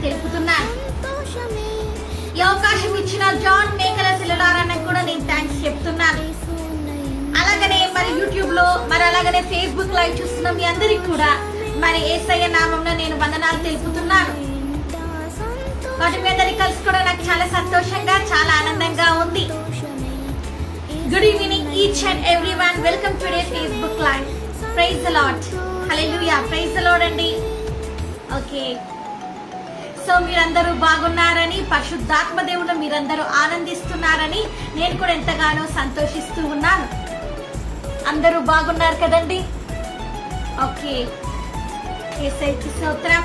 వందనాలు తెలుపుతున్నాను. ఈ అవకాశం ఇచ్చిన జాన్ మేకల సెల్లులారానికి కూడా నేను థ్యాంక్స్ చెప్తున్నాను. అలాగనే మరి యూట్యూబ్ లో మరి అలాగనే ఫేస్బుక్ లైవ్ చూస్తున్న మీ అందరికి కూడా మరి యేసయ్య నామంలో నేను వందనాలు తెలుపుతున్నాను. వాటి మీ అందరికి కలుసుకోవడం నాకు చాలా సంతోషంగా చాలా ఆనందంగా ఉంది. Good evening each and everyone. Welcome today Facebook live. Praise the Lord. Hallelujah. Praise the Lord అండి. ఓకే, సో మీరందరూ బాగున్నారని, పరిశుద్ధాత్మ దేవుడు మీరందరూ ఆనందిస్తున్నారని నేను కూడా ఎంతగానో సంతోషిస్తూ ఉన్నాను. అందరూ బాగున్నారు కదండి? ఓకే, యేసయ్యకి స్తోత్రం,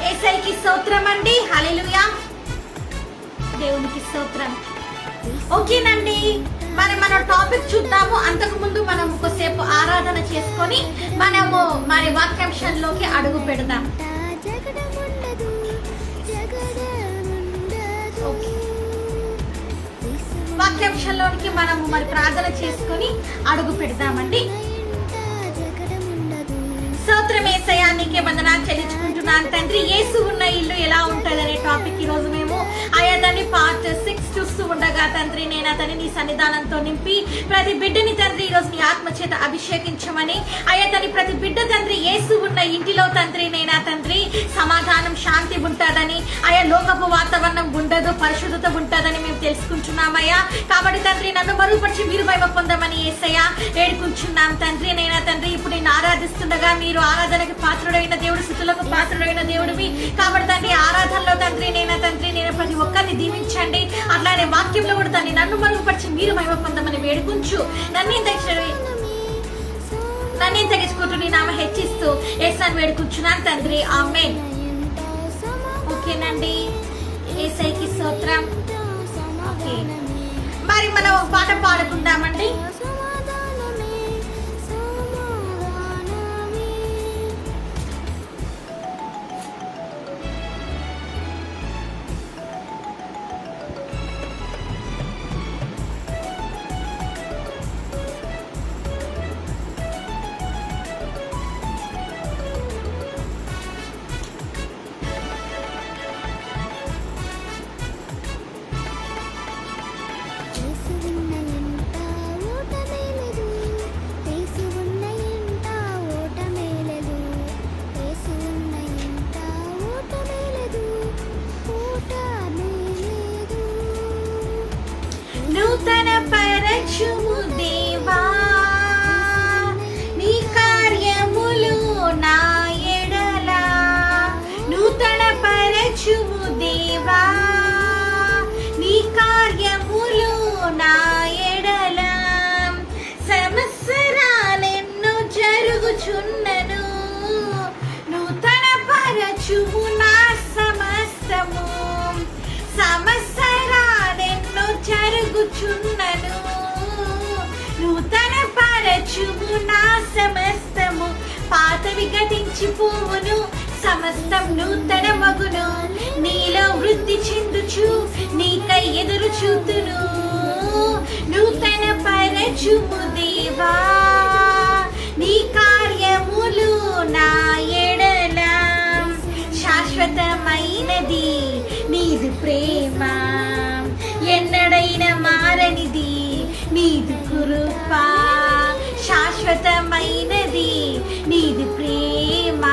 యేసయ్యకి స్తోత్రం అండి. హల్లెలూయా, దేవునికి స్తోత్రం. ఓకేనండి, మన టాపిక్ చూద్దాము. అంతకు ముందు మనం ఒకసేపు ఆరాధన చేసుకొని మనము మరి వాక్యాంశంలోకి అడుగు పెడదాం. వాక్యాంశంలోనికి మనము మరి ప్రార్థన చేసుకొని అడుగు పెడదామండి. స్తోత్రం యేసయ్యా, నీకే వందనాలు చెల్లించుకుంటున్నాను తండ్రి. యేసు ఉన్న ఇల్లు ఎలా ఉంటుంది అనే టాపిక్ ఈ రోజు మేము దాన్ని పార్ట్ 6 చూస్తూ ఉండగా తండ్రి నేను అతని నీ సన్నిధానంతో నింపి ప్రతి బిడ్డని తండ్రి ఈ రోజు నీ ఆత్మ చేత అభిషేకించమని తని ప్రతి బిడ్డ తండ్రి యేసు ఉన్న ఇంటిలో తండ్రి నేను తండ్రి సమాధానం శాంతి ఉంటుందని లోకపు వాతావరణం ఉండదు, పరిశుద్ధత ఉంటుందని మేము తెలుసుకుంటున్నామయ్యా. కాబట్టి తండ్రి నన్ను మరుగుపరిచి మీరు మహిమ పొందమని యేసయ్య వేడుకుంటున్నాం తండ్రి. నేను తండ్రి ఇప్పుడు నేను ఆరాధిస్తుండగా మీరు ఆరాధనకి పాత్రుడైన దేవుడు, స్థుతులకు పాత్రుడైన దేవుడివి. కాబట్టి తండ్రి ఆరాధనలో తండ్రి నేను ప్రతి ఒక్కరిని దీవించండి. అట్లానే వాక్యంలో కూడా తండ్రి నన్ను మరుగుపరిచి మీరు మహిమ పొందమని వేడుకుంటూ నన్ను తగ్గించుకుంటూ నీ నామ హెచ్చిస్తూ యేసయ్యను వేడుకుంటున్నాను తండ్రి. ఆమేన్. ఓకేనండి, యేసయ్యకి స్తోత్రం. ఓకే, మరి మనం ఒక పాట పాడుకుందామండి. నూతన పరచుము దేవా నీ కార్యములు నా ఎడల, నూతన పరచుము దేవా నీ కార్యములు నా ఎడల. సంవత్సరాలెన్నో జరుగుచున్నను, నూతన పరచుము నా సమస్తము. సంవత్సరాలెన్నో జరుగుచున్నను, నూతన పరచుము నా సమస్తము. పాతవి గతించిపోవును, సమస్తం నూతన మగును. నీలో వృద్ధి చెందుచు నీకై ఎదురు చూతును. నూతన పరచుము దేవా నీ కార్యములు నా ఎడల. శాశ్వతమైనది నీదు ప్రేమ, ఎన్నడైనా మారనిది నీదు కృప. శాశ్వతమైనది నీదు ప్రేమ,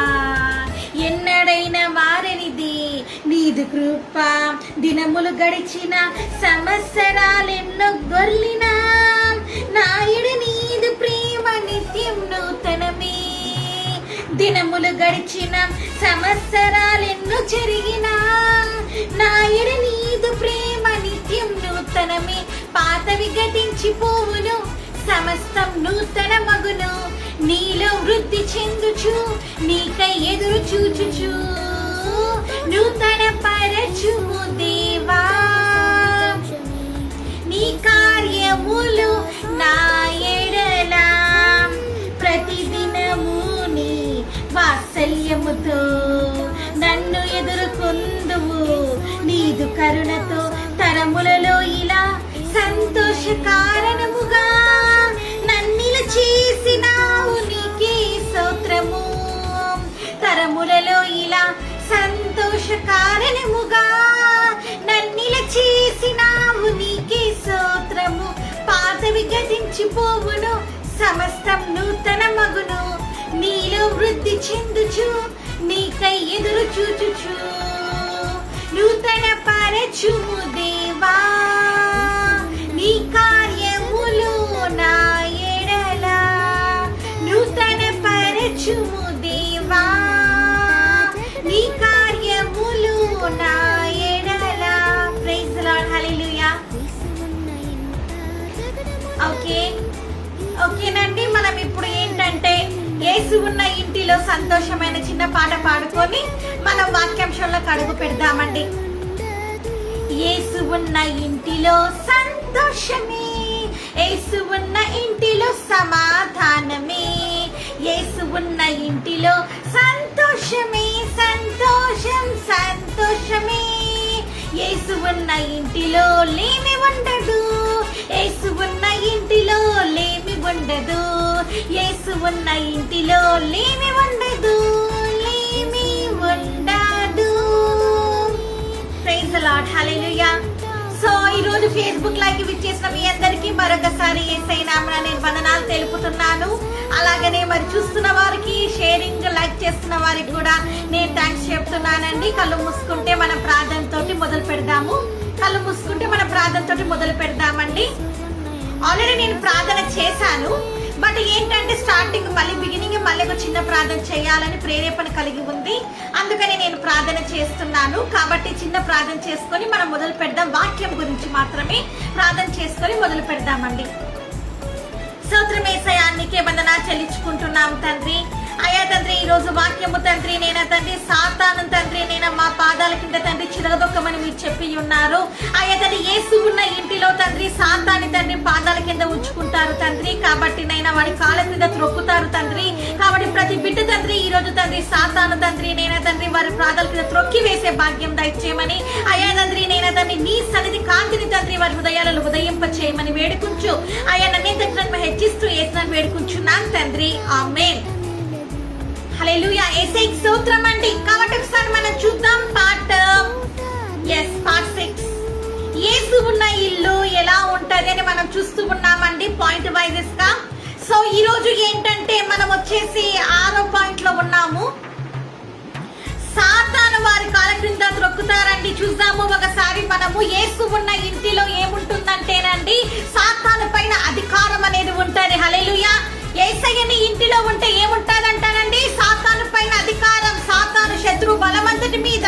ఎన్నడైనా మారనిది నీదు కృప. దినములు గడిచిన సంవత్సరాలెన్నో దొర్లిన నాయుడు నీదు ప్రేమ నిత్యం నూతనమే. దినములు గడిచిన సంవత్సరాలెన్నో జరిగిన నాయుడు నీదు ప్రేమ నిత్యం నూతనమే. పాతవి గతించిపోవును, సమస్తం నూతన మగును. నీలో వృద్ధి చెందుచు నీకై ఎదురు చూచుచు నూతన పరచుము దేవా నీ కార్యములు నా ఎడల. ప్రతిదినము నీ వాత్సల్యముతో నన్ను ఎదుర్కొందువు, నీదు కరుణతో తరములలో ఇలా సంతోష కారణముగా నన్నిల చేసినావు, నీకే స్తోత్రము. తరములలో ఇలా వికటించిపోవును, సమస్తం నూతన మగును, నీలో వృద్ధి చెందుచు నీకై ఎదురు చూచుచు నూతన పరచుము దేవా నీ కార్యములు నా ఎడల, నూతన పరచుము దేవా నీ కార్యములు నా ఎడల. ప్రైజ్ ది లార్డ్, హల్లెలూయా. ఓకేనండి, మనం ఇప్పుడు ఏంటంటే యేసు ఉన్న ఇంటిలో సంతోషమైన చిన్న పాట పాడుకొని మనం వాక్యాంశంలోకి అడుగు పెడదామండి. యేసు ఉన్న ఇంటిలో సంతోషమే, యేసు ఉన్న ఇంటిలో సమాధానమే, యేసు ఉన్న ఇంటిలో సంతోషమే, సంతోషం సంతోషమే, యేసు ఉన్న ఇంటిలో లేమి ఉండదు, యేసు ఉన్న ఇంటిలో లేమి ఉండదు, యేసు ఉన్న ఇంటిలో లేమి ఉండదు, లేమి ఉండదు. Praise the Lord, hallelujah. So ఈ రోజు ఫేస్బుక్ లైవ్ విచ్చేసిన మీ అందరికీ మరొకసారి యేసయ్య నామమున నేను వందనాలు తెలుపుతున్నాను. అలాగనే మరి చూస్తున్న వారికి, షేరింగ్ లైక్ చేస్తున్న వారికి కూడా నేను థ్యాంక్స్ చెప్తున్నానండి. కళ్ళు మూసుకుంటే మనం ప్రార్థనతోటి మొదలు పెడదాము. కళ్ళు మూసుకుంటే మనం ప్రార్థనతోటి మొదలు పెడదామండి. ఆల్రెడీ నేను ప్రార్థన చేశాను, బట్ ఏంటంటే స్టార్టింగ్ బిగినింగ్ మళ్ళీ ఒక చిన్న ప్రార్థన చేయాలని ప్రేరేపణ కలిగి ఉంది. అందుకని నేను ప్రార్థన చేస్తున్నాను. కాబట్టి చిన్న ప్రార్థన చేసుకొని మనం మొదలు పెడదాం. వాక్యం గురించి మాత్రమే ప్రార్థన చేసుకొని మొదలు పెడదామండి. స్తోత్రం యేసయ్యా, నీకే వందనాలు చెల్లించుకుంటున్నాం తండ్రి. అయ్యా తండ్రి, ఈ రోజు వాక్యము తండ్రి నేనా తండ్రి సాతాను తండ్రి నేను మా పాదాల కింద తండ్రి చిరగదొక్కమని మీరు చెప్పి ఉన్నారు. అయ్యా తండ్రి, యేసు ఉన్న ఇంటిలో తండ్రి సాతాని తండ్రి పాదాల కింద ఉంచుకుంటారు తండ్రి. కాబట్టి నైనా వాడి కాళ్ళ కింద త్రొక్కుతారు తండ్రి. కాబట్టి ప్రతి బిడ్డ తండ్రి ఈ రోజు తండ్రి సాతాను తండ్రి నేనా తండ్రి వారి పాదాల కింద త్రొక్కి వేసే భాగ్యం దయచేయమని అయ్యా తండ్రి నేనా తండ్రి నీ సన్నిధి కాంతిని తండ్రి వారి హృదయాలలో ఉదయింప చేయమని వేడుకుంటూ అయ్యా నన్నే తండ్రి హెచ్చిస్తూ యేసుని వేడుకుంటున్నాను తండ్రి. ఆమేన్. హల్లెలూయా. యేసయ్యకి స్తోత్రం అండి. కాబట్టి ఒకసారి మనం చూద్దాం పార్ట్ 6. యేసు ఉన్న ఇల్లు ఎలా ఉంటది అని మనం చూస్తూ ఉన్నామండి పాయింట్ వైజెస్ గా. సో ఈ రోజు ఏంటంటే మనం వచ్చేసి 6వ పాయింట్ లో ఉన్నాము. సాతాను వారి కాళ్ళ క్రింద త్రొక్కుతారండి. చూద్దాము ఒకసారి మనము. యేసు ఉన్న ఇంటిలో ఏముంటుందంటేనండి సాతాను పైన అధికారం అనేది ఉంటది. హల్లెలూయా. యేసయ్య నీ ఇంటిలో ఉంటే ఏముంటాదంటానండి? సాతాను పైన అధికారం. సాతాను శత్రు బలమంతటి మీద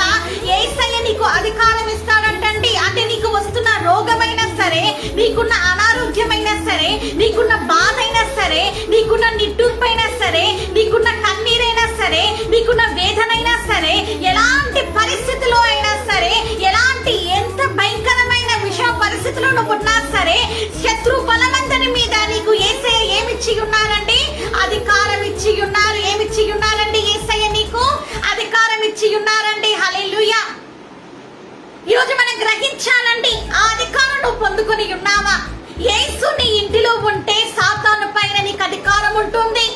యేసయ్య నీకు అధికారం ఇస్తాడంటండి. అంటే నీకు వస్తున్న రోగమైనా సరే, నీకున్న అనారోగ్యమైనా సరే, నీకున్న బాధ అయినా సరే, నీకున్న నిట్టూర్పైనా సరే, నీకున్న కన్నీరైనా సరే, నీకున్న వేదనైనా సరే, ఎలాంటి పరిస్థితిలో అయినా సరే, ఎలాంటి ఎంత భయంకరమైన విషయ పరిస్థితిలో నువ్వు ఉన్నా సరే, శత్రు బలమంతటి మీద నీకు యేసయ్య ఏమిచ్చి ఉన్నారండి? అధికారం ఇచ్చి ఉన్నారు. ఏమిచ్చి ఉన్నారండి? యేసయ్య నీకు అధికారం ఇచ్చి ఉన్నారండి. హల్లెలూయా. ఈరోజు మనం గ్రహించాలండి, ఆ అధికారం నువ్వు పొందుకొని ఉన్నావా? యేసు నీ ఇంటిలో ఉంటే సాతాను పైన నీకు అధికారం ఉంటుంది.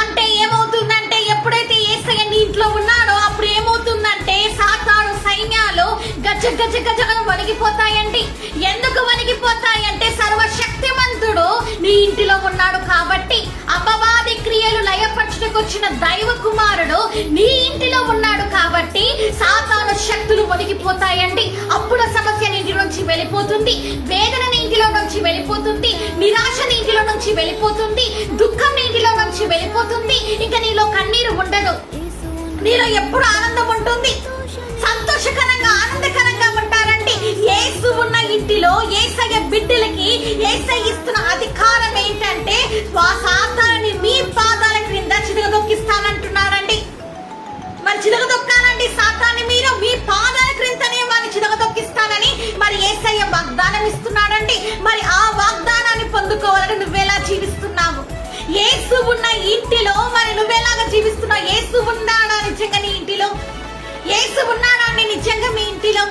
అంటే ఏమవుతుందంటే ఎప్పుడైతే యేసయ్య నీ ఇంట్లో ఉన్నాడో అప్పుడు ఏమవుతుందంటే సాతాను సైన్యాలు గజ గజ గజగా వణిగిపోతాయండి. ఎందుకు వణిగిపోతాయంటే సర్వశక్తిమంతుడు నీ ఇంటిలో ఉన్నాడు కాబట్టి. అపవాది క్రియలు లయపరచుటకు వచ్చిన దైవ కుమారుడు నీ ఇంటిలో ఉన్నాడు కాబట్టి సాతాను శక్తులు వణిగిపోతాయండి. అప్పుడు సమస్య నీ ఇంటి నుంచి వెళ్ళిపోతుంది, వేదన నీ ఇంటిలో నుంచి వెళ్ళిపోతుంది, నిరాశ నీ ఇంటిలో నుంచి వెళ్ళిపోతుంది, దుఃఖం నీ ఇంటిలో నుంచి వెళ్ళిపోతుంది. ఇంకా నీలో కన్నీరు ఉండదు, నీలో ఎప్పుడు ఆనందం ఉంటుంది. సంతోషకరంగా ఆనందకరంగా ఉంటారండి. యేసు ఉన్న ఇంటిలో యేసయ్య బిడ్డలకి యేసయ్య ఇస్తున్న అధికారం ఏంటంటే సాతానుని మీ పాదాల క్రింద చిరగదొక్కిస్తానంటున్నారండి. మరి చిరగదొక్కాలండి సాతాన్ని మీరు మీ పాదాల క్రిందనే వారిని చిరగదొక్కిస్తానని మరి యేసయ్య వాగ్దానం ఇస్తున్నాడండి. మరి ఆ వాగ్దానాన్ని పొందుకోవాలని నువ్వెలా జీవిస్తున్నావు? యేసు ఉన్న ఇంటిలో మరి నువ్వెలాగా జీవిస్తున్నావు? యేసు ఉన్నాడా నిజంగా నీ ఇంటిలో? యేసు ఉన్నాడా నిజంగా మీ ఇంటిలో?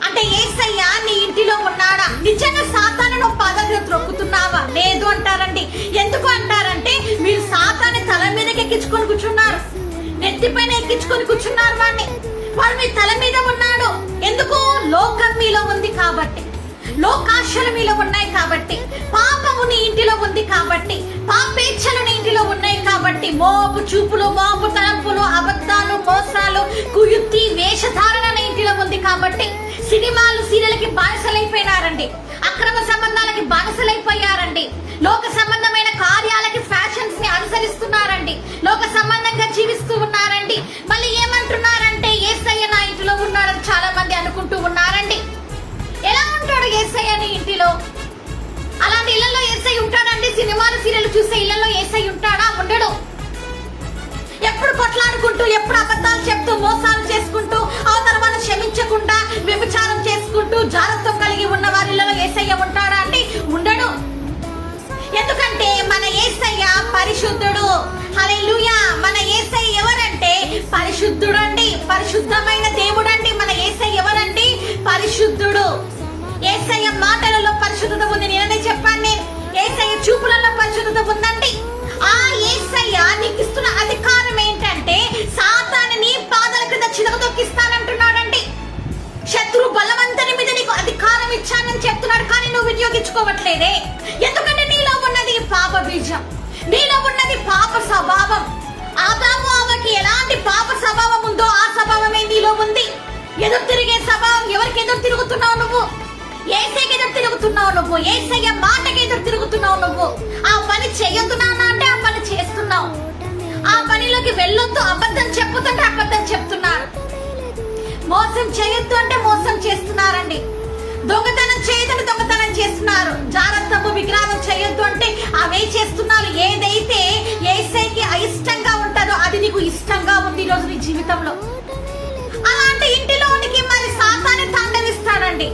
అంటే యేసయ్య నీ ఇంటిలో ఉన్నాడా? నిజంగా సాతాను పాదాలు త్రొక్కుతున్నావా? లేదు అంటారండి. ఎందుకు అంటారంటే మీరు సాతాన్ని తల మీదకి ఎక్కించుకొని కూర్చున్నారు, నెత్తిపైన ఎక్కించుకొని కూర్చున్నారు. వాడు మీ తల మీద ఉన్నాడు. ఎందుకు? లోకం మీలో ఉంది కాబట్టి. లోకాశలు మీలో ఉన్నాయి కాబట్టి, పాపము నీ ఇంటిలో ఉంది కాబట్టి, పాపేచ్ఛలు నీ ఇంటిలో ఉన్నాయి కాబట్టి, మోపు చూపులు, మోపు తలంపులు, అబద్ధాలు, మోసాలు, కుయుక్తి, వేషధారణ నీ ఇంటిలో ఉంది కాబట్టి, సినిమాలు సీరియల్కి బానిసలైపోయినారండి, అక్రమ సంబంధాలకి బానిసలైపోయారండి, లోక సంబంధమైన కార్యాలకి ఫ్యాషన్స్ ని అనుసరిస్తున్నారండి, లోక సంబంధంగా జీవిస్తూ ఉన్నారండి. మళ్ళీ ఏమంటున్నారంటే యేసయ్య నా ఇంటిలో ఉన్నాడని చాలా మంది అనుకుంటూ ఉన్నారండి. ఎలా ఉంటాడు యేసయ్య నీ ఇంటిలో? అలాంటి ఇళ్లలో యేసయ్య ఉంటాడండి? సినిమాలు సీరియల్ చూసే ఇళ్లలో యేసయ్య ఉంటాడా? ఉండడు. ఎప్పుడు కొట్లాడుకుంటూ, ఎప్పుడు అబద్ధాలు చెప్తూ, మోసాలు చేసుకుంటూ, ఆ తర్వాత క్షమించకుండా వ్యభిచారం చేసుకుంటూ జాగ్రత్త కలిగి ఉన్న వారిలో యేసయ్య ఉంటాడా అండి? ఉండడు. ఎందుకంటే మన యేసయ్య పరిశుద్ధుడు. హల్లెలూయా. మన యేసయ్య ఎవరంటే పరిశుద్ధుడు అండి, పరిశుద్ధమైన దేవుడు అండి. మన యేసయ్య ఎవరండి? పరిశుద్ధుడు. యేసయ్య మాటలలో పరిశుద్ధత ఉంది. నేనే చెప్పాను, నేను యేసయ్య చూపులలో పరిశుద్ధత ఉందండి. ఆ యేసయ్య నీకు ఇస్తున్న అధికారం ఏంటంటే సాతాను నీ పాదాల కింద చితకదొక్కిస్తానంటున్నాడండి. శత్రు బలవంతుని మీద నీకు అధికారం ఇచ్చానని చెప్తున్నాడు, కానీ నువ్వు వినియోగించుకోవట్లేదే. ఎందుకంటే నీలో ఉన్నది పాప బీజం, నీలో ఉన్నది పాప స్వభావం. ఆదాము అవ్వకి ఎలాంటి పాప స్వభావం ఉందో ఆ స్వభావమే నీలో ఉంది. ఎదురు తిరిగే స్వభావం. ఎవరికి ఎదురు తిరుగుతున్నావు నువ్వు? యేసయ్యకి ఎదురు తిరుగుతున్నావు నువ్వు. యేసయ్య మాటకి ఎదురు తిరుగుతున్నావు నువ్వు. ఆ పని చేయొద్దున్నానా అంటే ఆ పని చేస్తున్నావు. ఆ పనిలోకి వెళ్ళొద్దు, అబద్ధం చెప్పుతుంటే అబద్ధం చెప్తున్నారు. మోసం చేయొద్దు అంటే మోసం చేస్తున్నారండి. దొంగతనం చేయొద్దని దొంగతనం చేస్తున్నారు. జాగ్రత్తము విగ్రహం చేయొద్దు అంటే అవే చేస్తున్నారు. ఏదైతే యేసయ్యకి అయిష్టంగా ఉంటుందో అది నీకు ఇష్టంగా ఉంది ఈ రోజు నీ జీవితంలో. అలాంటి ఇంటిలోనికి మరి సాతాను తాండవిస్తాడండి.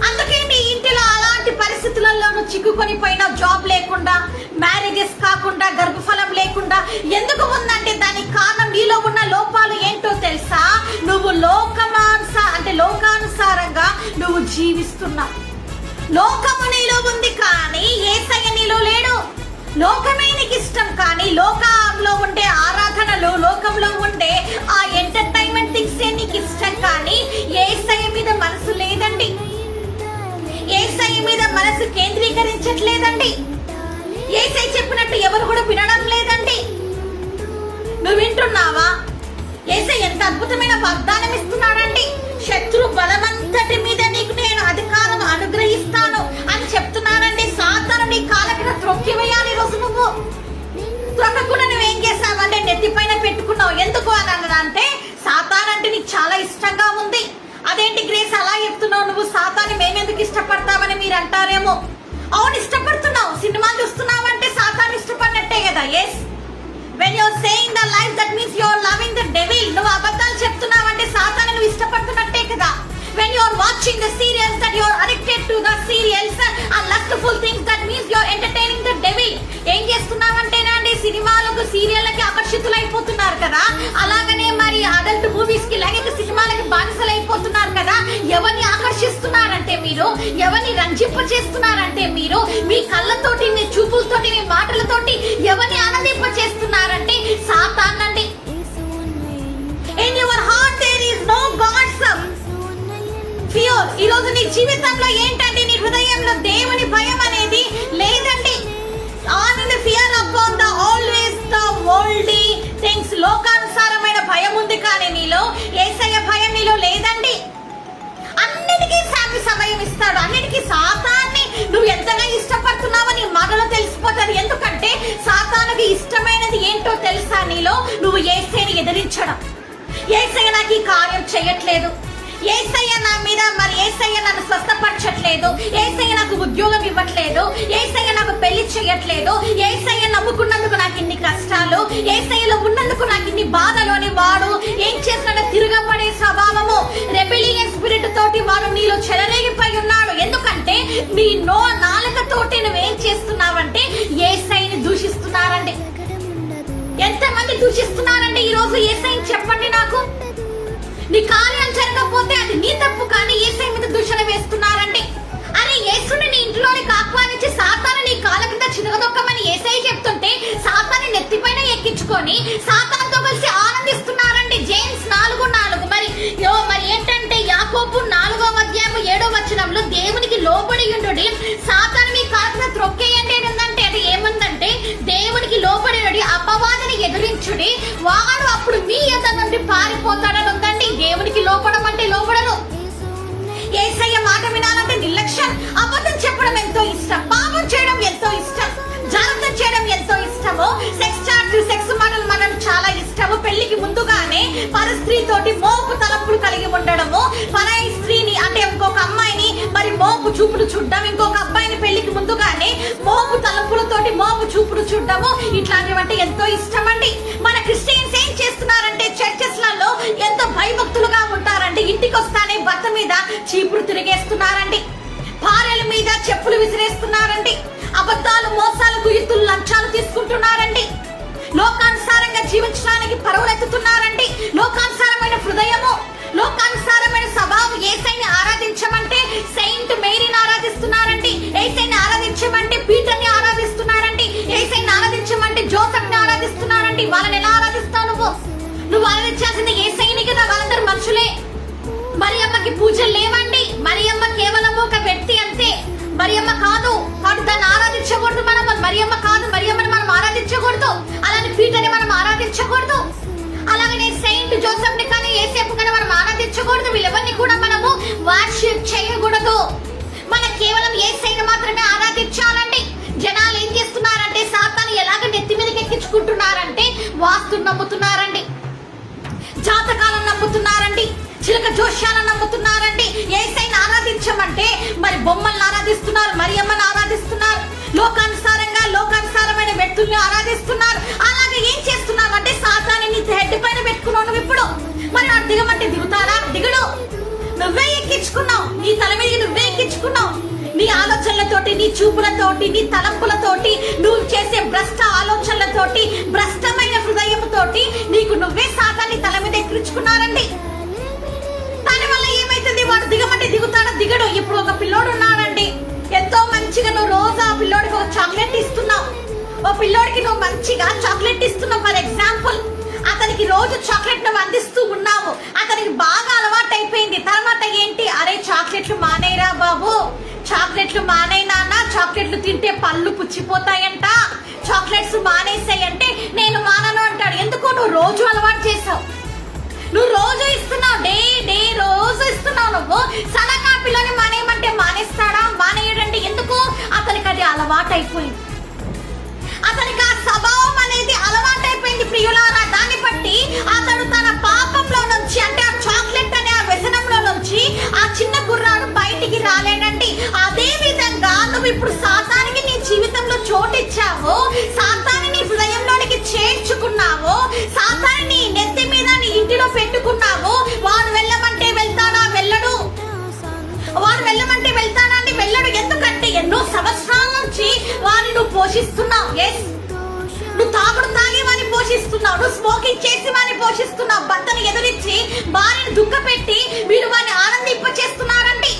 అందుకే నీ ఇంటిలో అలాంటి పరిస్థితులలో చిక్కుకొని పోయిన, జాబ్ లేకుండా, మ్యారేజెస్ కాకుండా, గర్భఫలం లేకుండా ఎందుకు ఉందంటే దానికి కారణం నీలో ఉన్న లోపాలు ఏంటో తెలుసా? నువ్వు లోకానుసారంగా నువ్వు జీవిస్తున్నావు. లోకము నీలో ఉంది కానీ యేసయ్య నీలో లేడు. లోకమే నీకు ఇష్టం కానీ లోకంలో ఉండే ఆరాధనలు, లోకంలో ఉండే ఆ ఎంటర్టైన్మెంట్ థింగ్స్ నీకు ఇష్టం కానీ యేసయ్య మీద మనసు లేదండి. యేసయ్య మీద మనసు కేంద్రీకరించట్లేదండి. యేసయ్య చెప్పినట్టు ఎవరు కూడా వినడం లేదండి. నువ్వు వింటున్నావా? యేసయ్య ఎంత అద్భుతమైన వాగ్దానం ఇస్తున్నాడండి. శత్రు బలమంతటి మీద నీకు నేను అధికారం అనుగ్రహిస్తాను అని చెప్తున్నానండి. సాతాను నీ కాళ్ళ కింద త్రొక్కివేయాలి. రోజు నువ్వు త్రొక్కకుండా నువ్వేం చేసావంటే నెత్తిపైన పెట్టుకున్నావు. ఎందుకు అని అంటే సాతాను అంటే నీకు చాలా ఇష్టంగా ఉంది. అదేంటి గ్రేస్ అలా చెప్తున్నావు? నువ్వు సాతాన్ని మేమెందుకు ఇష్టపడతావని మీరు అంటారేమో. అవును, ఇష్టపడుతున్నావు. సినిమాలు చూస్తున్నావు అంటే సాతాన్ని ఇష్టపడినట్టే కదా. Yes, when you are saying the lies, that means you are loving the devil. నువ్వు అబద్ధాలు చెప్తున్నావు అంటే సాతాన్ని నువ్వు ఇష్టపడుతున్నట్టే కదా. when you are watching the serials, that you are addicted to the serials and lustful things, that means you are entertaining the devil. ఏం చేస్తున్నావంటేనండి సినిమాలకు, సీరియళ్ళకి ఆకర్షితులైపోతున్నారు కదా. అలాగనే మరి అడల్ట్ మూవీస్ కి, లైంగిక సినిమాలకి బానిసలైపోతున్నారు కదా. ఎవరిని ఆకర్షిస్తున్నారంటే మీరు, ఎవరిని రంజింప చేస్తున్నారంటే మీరు, మీ కళ్ళతోటి, మీ చూపులతోటి, మీ మాటలతోటి ఎవరిని ఆనందింప చేస్తున్నారంటే సాతానండి. In your heart there is no God's fear. ఈ రోజు నీ జీవితంలో ఏంటంటే నీ హృదయంలో దేవుని భయం అనేది లేదండి. All in the fear upon the always the worldly things. లోకానుసారమైన భయం ఉంది కానీ నీలో యేసయ్య భయం నీలో లేదండి. అన్నిటికీ సమయం ఇస్తాడు. అన్నిటికీ సాతాన్ని నువ్వు ఎంతగా ఇష్టపడుతున్నావో నీ మాటలో తెలిసిపోతుంది. ఎందుకంటే సాతానుకి ఇష్టమైనది ఏంటో తెలుసా? నీలో నువ్వు యేసయ్యని ఎదిరించడం. యేసయ్య నాకు ఈ కార్యం చేయట్లేదు, యేసయ్య నా మీద మరి యేసయ్య నన్ను స్వస్థపరచట్లేదు, యేసయ్య నాకు ఉద్యోగం ఇవ్వట్లేదు, యేసయ్య నాకు పెళ్లి చేయట్లేదు, యేసయ్య నమ్ముకున్నందుకు నాకు ఇన్ని కష్టాలు, యేసయ్యలో ఉన్నందుకు నాకు ఇన్ని బాధలు అని వాడు ఏం చేస్తున్నాడో తిరగబడే స్వభావము, రెబెలియన్ స్పిరిట్ తోటి వాడు నీలో చెలరేగిపోయి ఉన్నాడు. ఎందుకంటే నీ నాలుకతోటి నువ్వేం చేస్తున్నావంటే యేసయ్యని దూషిస్తున్నారండి. ఎంతమంది దూషిస్తున్నారండి ఈ రోజు యేసయ్యని? చెప్పండి నాకు. నీ కార్యం జరగకపోతే అది నీ తప్పు కానీ యేసయ్య మీద దూషణ వేస్తున్నారండి. అరే యేసుని నీ ఇంట్లోనికి ఆహ్వానించి సాతాను నీ కాళ్ళ కింద చిరగదొక్కమని యేసయ్య చెప్తుంటే సాతాను నెత్తిపైన ఎక్కించుకొని సాతానుతో కలిసి ఆనందిస్తున్నారండి. జేమ్స్ 4:4. మరి ఏంటంటే యాకోబు 4వ అధ్యాయం 7వ వచనంలో దేవునికి లోబడి చూడడం, ఇంకొక అబ్బాయిని పెళ్లికి ముందుగానే మోపు తలంపులతోటి మోపు చూపుడు చూడడము ఇట్లాంటివంటే ఎంతో ఇష్టం అండి. మన క్రిస్టియన్స్ ఏం చేస్తున్నారంటే చర్చెస్ లలో ఎంతో భయభక్తులుగా ఉంటారండి. ఇంటికి వస్తానే భర్త మీద చీపురు తిరిగేస్తున్నారండి, భార్యల మీద చెప్పులు విసిరేస్తున్నారండి, అబద్ధాలు మోసాలు గుయ్యతులు లంచాలు తీసుకుంటున్నారండి, లోకానుసారంగా జీవించడానికి పరువులెత్తుతున్నారండి. లోకానుసారమైన హృదయము, లోకానుసారమైన స్వభావం. యేసయ్యని ఆరాధించమంటే సెయింట్ మేరీని ఆరాధిస్తున్నారండి, యేసయ్యని ఆరాధించమంటే పీటర్ని ఆరాధిస్తున్నారండి, యేసయ్యని ఆరాధించమంటే జోసెఫ్ని ఆరాధిస్తున్నారండి. వాళ్ళని ఎలా ఆరాధిస్తావు నువ్వు ఆరాధించాల్సింది యేసయ్యని కదా. వాళ్ళందరూ మనుషులే. మరియమ్మకి పూజలు లేవండి. మరియమ్మ కేవలం ఒక వ్యక్తి అంతే. మరియమ్మ కాదు, కాబట్టి దాన్ని ఆరాధించకూడదు. మనం మరియమ్మ కాదు, మరియమ్మని మనం ఆరాధించకూడదు. అలానే పీటర్ని మనం ఆరాధించకూడదు. అలాగనే సెయింట్ జోసెఫ్ ని కానీ యేసేపు కానీ మనం ఆరాధించకూడదు. వీళ్ళెవరిని కూడా మనము వర్షిప్ చేయకూడదు. మనం కేవలం యేసయ్యని మాత్రమే ఆరాధించాలండి. జనాలు ఏం చేస్తున్నారంటే సాతాను ఎలాగ నెత్తి మీదకి ఎక్కించుకుంటున్నారంటే వాస్తుని నమ్ముతున్నారండి, జాతకాలను నమ్ముతున్నారండి, చిలక జోష్యాలను నమ్ముతున్నారండి. యేసయ్యని ఆరాధించమంటే మరి బొమ్మలను ఆరాధిస్తున్నారు, మరియమ్మని ఆరాధిస్తున్నారు, లోకానుసారమైన వ్యక్తుల్ని ఆరాధిస్తున్నారు. అలాగే ఏం చేస్తున్నారు అంటే సాతానుని హెడ్ పైన పెట్టుకున్నావు ఇప్పుడు. మరి ఆ దిగమంటే దిగుతారా? దిగడు. నువ్వే ఎక్కించుకున్నావు, నీ తల మీద నువ్వే ఎక్కించుకున్నావు. నీ ఆలోచనలతోటి, నీ చూపులతోటి, నీ తలంపులతోటి, నువ్వు చేసే భ్రష్ట ఆలోచనలతోటి, భ్రష్టమైన హృదయంతోటి నీకు నువ్వే సాతాన్ని తల మీద ఎక్కించుకున్నారండి. దానివల్ల ఏమైతుంది? వాడు దిగమంటే దిగుతాడా? దిగడు. ఇప్పుడు ఒక పిల్లోడు ఉన్నాడండి, ఎంతో మంచిగా నువ్వు రోజు ఆ పిల్లోడికి ఒక చాక్లెట్ ఇస్తున్నావు. ఓ పిల్లోడికి నువ్వు మంచిగా చాక్లెట్ ఇస్తున్నావు. ఫర్ ఎగ్జాంపుల్, అతనికి రోజు చాక్లెట్ నువ్వు అందిస్తూ ఉన్నావు. అతనికి బాగా అలవాటు అయిపోయింది. తర్వాత ఏంటి? అరే చాక్లెట్లు మానేరా బాబు, చాక్లెట్లు మానే నాన్న, చాక్లెట్లు తింటే పళ్ళు పుచ్చిపోతాయంట, చాక్లెట్స్ మానేసాయంటే నేను మానను అంటాడు. ఎందుకు? నువ్వు రోజు అలవాటు చేసావు, నువ్వు రోజు ఇస్తున్నావు, డే రోజు ఇస్తున్నావు. నువ్వు సడన్గా పిల్లని మానేయమంటే మానేస్తాడా? మానేయడండి. ఎందుకు? అతనికి అది అలవాటు అయిపోయింది. అతనికి ఆ స్వభావం అనేది అలవాటు అయిపోయింది ప్రియులారా. దాన్ని బట్టి అతడు తన పాపంలో నుంచి, అంటే ఆ చాక్లెట్ అనే ఆ వ్యసనంలో నుంచి ఆ చిన్న కుర్రాడు బయటికి రాలేడండి. అదే విధంగా నువ్వు ఇప్పుడు సాతానికి నీ జీవితంలో చోటిచ్చావు, సాతాన్ని నీ హృదయంలోనికి చేర్చుకున్నావు, సాతాన్ని నెత్తి మీద నీ ఇంటిలో పెట్టుకున్నావు. వాడు వెళ్ళమంటే వెళ్తాడా? వెళ్ళడు. వాడు వెళ్ళమంటే వెళ్తానండి? వెళ్ళడు. ఎందుకంటే ఎన్నో సంవత్సరాల నుంచి వారిని నువ్వు పోషిస్తున్నావు. ఎస్, నువ్వు తాగుడు తాగి వారిని పోషిస్తున్నావు, నువ్వు స్మోకింగ్ చేసి వారిని పోషిస్తున్నావు, భర్తను ఎదురించి వారిని దుఃఖపెట్టి మీరు వారిని ఆనందింపచేస్తున్నారండి.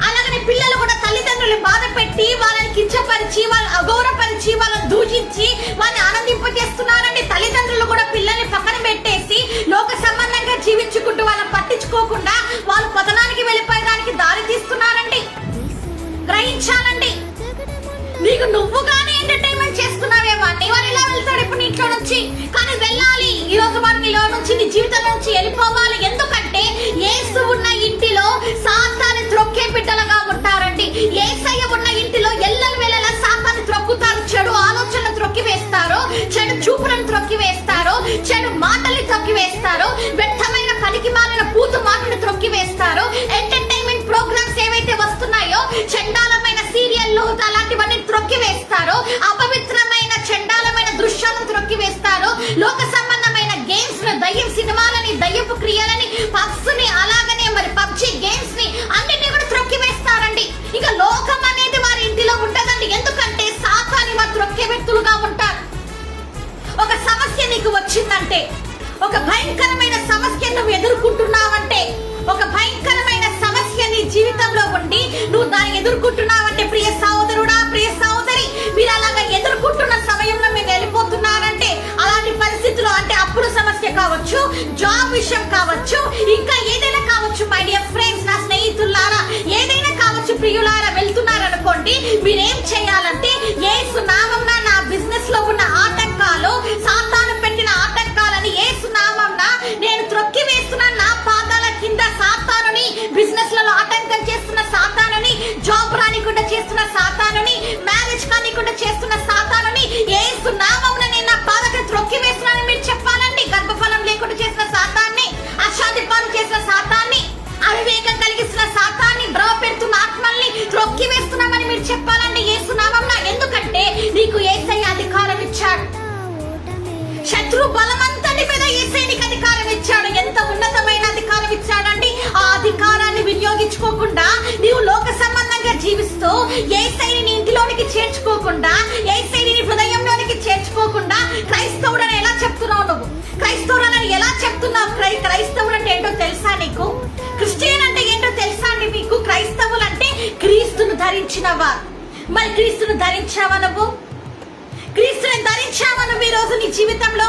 అలాగనే పిల్లలు కూడా తల్లిదండ్రులు బాధ పెట్టి వాళ్ళని కించపరిచి, వాళ్ళని అగౌరవపరిచి, వాళ్ళని దూషించి వారిని ఆనందింపచేస్తున్నారండి. తల్లిదండ్రులు కూడా పిల్లల్ని పక్కన పెట్టేసి లోక సంబంధంగా జీవించుకుంటూ వాళ్ళని పట్టించుకోకుండా వాళ్ళు పతనానికి వెళ్ళిపోయేదానికి దారి తీస్తున్నారండి. గ్రహించాలండి. నీకు నువ్వుగానే ఎంటర్టైన్మెంట్ చేస్తున్నావేమో అన్ని వారు ఇలా వెళ్తాడు ఇప్పుడు నీ ఇంట్లో నుంచి. కానీ వెళ్ళాలి, ఈ రోజు వారు నీలో నుంచి, నీ జీవితం నుంచి వెళ్ళిపోవాలి. ఎందుకంటే యేసు ఉన్న ఇంటిలో సాతాను త్రొక్కే బిడ్డలుగా ఉంటారండి. యేసయ్య ఉన్న ఇంటిలో ఎల్లలు వెళ్ళలా సాతాను త్రొక్కుతారు. చెడు ఆలోచనలు త్రొక్కి వేస్తారు, చెడు చూపులను త్రొక్కి వేస్తారు, చెడు మాటల్ని త్రొక్కి వేస్తారు, వ్యర్థమైన పనికి మాలిన పూతు మాటలు త్రొక్కి వేస్తారు. ఎంటర్టైన్మెంట్ ప్రోగ్రామ్స్ ఏవైతే వస్తున్నాయో, చండాలమైన సీరియల్లు అలాంటివన్నీ త్రొక్కి వేస్తారు, అపవిత్రమైన చండాలమైన దృశ్యాలను త్రొక్కి వేస్తారు, లోక సంబంధమైన గేమ్స్, దయ్యం సినిమాలని, దయ్యపు క్రియలని, పబ్స్ ని, అలాగనే మరి పబ్జి గేమ్స్ ని అన్నిటిని కూడా త్రొక్కి వేస్తారండి. ఇక లోకం అనేది వారి ఇంటిలో ఉంటదండి. ఎందుకంటే సాతాని వారు త్రొక్కే వ్యక్తులుగా ఉంటారు. ఒక సమస్య నీకు వచ్చిందంటే, ఒక భయంకరమైన సమస్య నువ్వు ఎదుర్కొంటున్నావంటే, ఒక భయంకరమైన సమస్య నీ జీవితంలో ఉండి నువ్వు దాన్ని ఎదుర్కొంటున్నావంటే, ప్రియ సహోదరుడా, ప్రియ సహోదరి, మీరు అలాగా ఎదుర్కొంటున్న సమయంలో మీరు వెళ్ళిపోతున్నారంటే, అలాంటి పరిస్థితుల్లో, అంటే అప్పుడు సమస్య కావచ్చు, జాబ్ విషయం కావచ్చు, ఇంకా ఏదైనా కావచ్చు, మై డియర్ ఫ్రెండ్స్, నా స్నేహితులారా, ఏదైనా కావచ్చు ప్రియులారా, వెళ్తున్నారనుకోండి, మీరేం చేయాలంటే యేసు నామమున నా బిజినెస్ లో ఉన్న ఆటంకాలు, సాతాను పెట్టిన ఆటంకాలని యేసు నామమున నేను త్రొక్కి వేస్తున్నాను. నా పాదాల కింద సాతానుని, బిజినెస్ లలో ఆటంకం చేస్తున్న సాతానుని, జాబ్ రానికుండా చేస్తున్న సాతానుని, మ్యారేజ్ కానికుండా చేస్తున్న సాతానుని యేసు నామమున నేను నా పాదాల త్రొక్కి వేస్తున్నానని మీరు చెప్పాలండి. గర్భఫలం లేకుండా చేసిన సాతాన్ని, అశాంతి పాలు చేసిన సాతాన్ని, అవివేకం కలిగిస్తున్న సాతాన్ని, ద్రవ పెడుతున్న ఆత్మల్ని త్రొక్కి వేస్తున్న చెప్పాలండి యేసు నామమున. ఎందుకంటే నీకు యేసయ్య అధికారం ఇచ్చాడు. శత్రు బలమంతటి మీద యేసయ్య నీకు అధికారం ఇచ్చాడు. ఎంత ఉన్నతమైన అధికారం ఇచ్చాడండి. ఆ అధికారాన్ని వినియోగించుకోకుండా నీవు లోక సంబంధంగా జీవిస్తూ యేసయ్యని నీ ఇంటిలోనికి చేర్చుకోకుండా, యేసయ్యని నీ హృదయంలోనికి చేర్చుకోకుండా క్రైస్తవుడని ఎలా చెప్తున్నావు? నువ్వు క్రైస్తవుడని ఎలా చెప్తున్నావు? క్రైస్తవుడు అంటే ఏంటో తెలుసా నీకు? క్రిస్టియన్ అంటే ఏంటో తెలుసా అండి మీకు? క్రైస్తవులు అంటే క్రీస్తును ధరించిన వారు. మరి క్రీస్తును ధరించావా నువ్వు? క్రీస్తుని ధరించావా నువ్వు ఈ రోజు నీ జీవితంలో?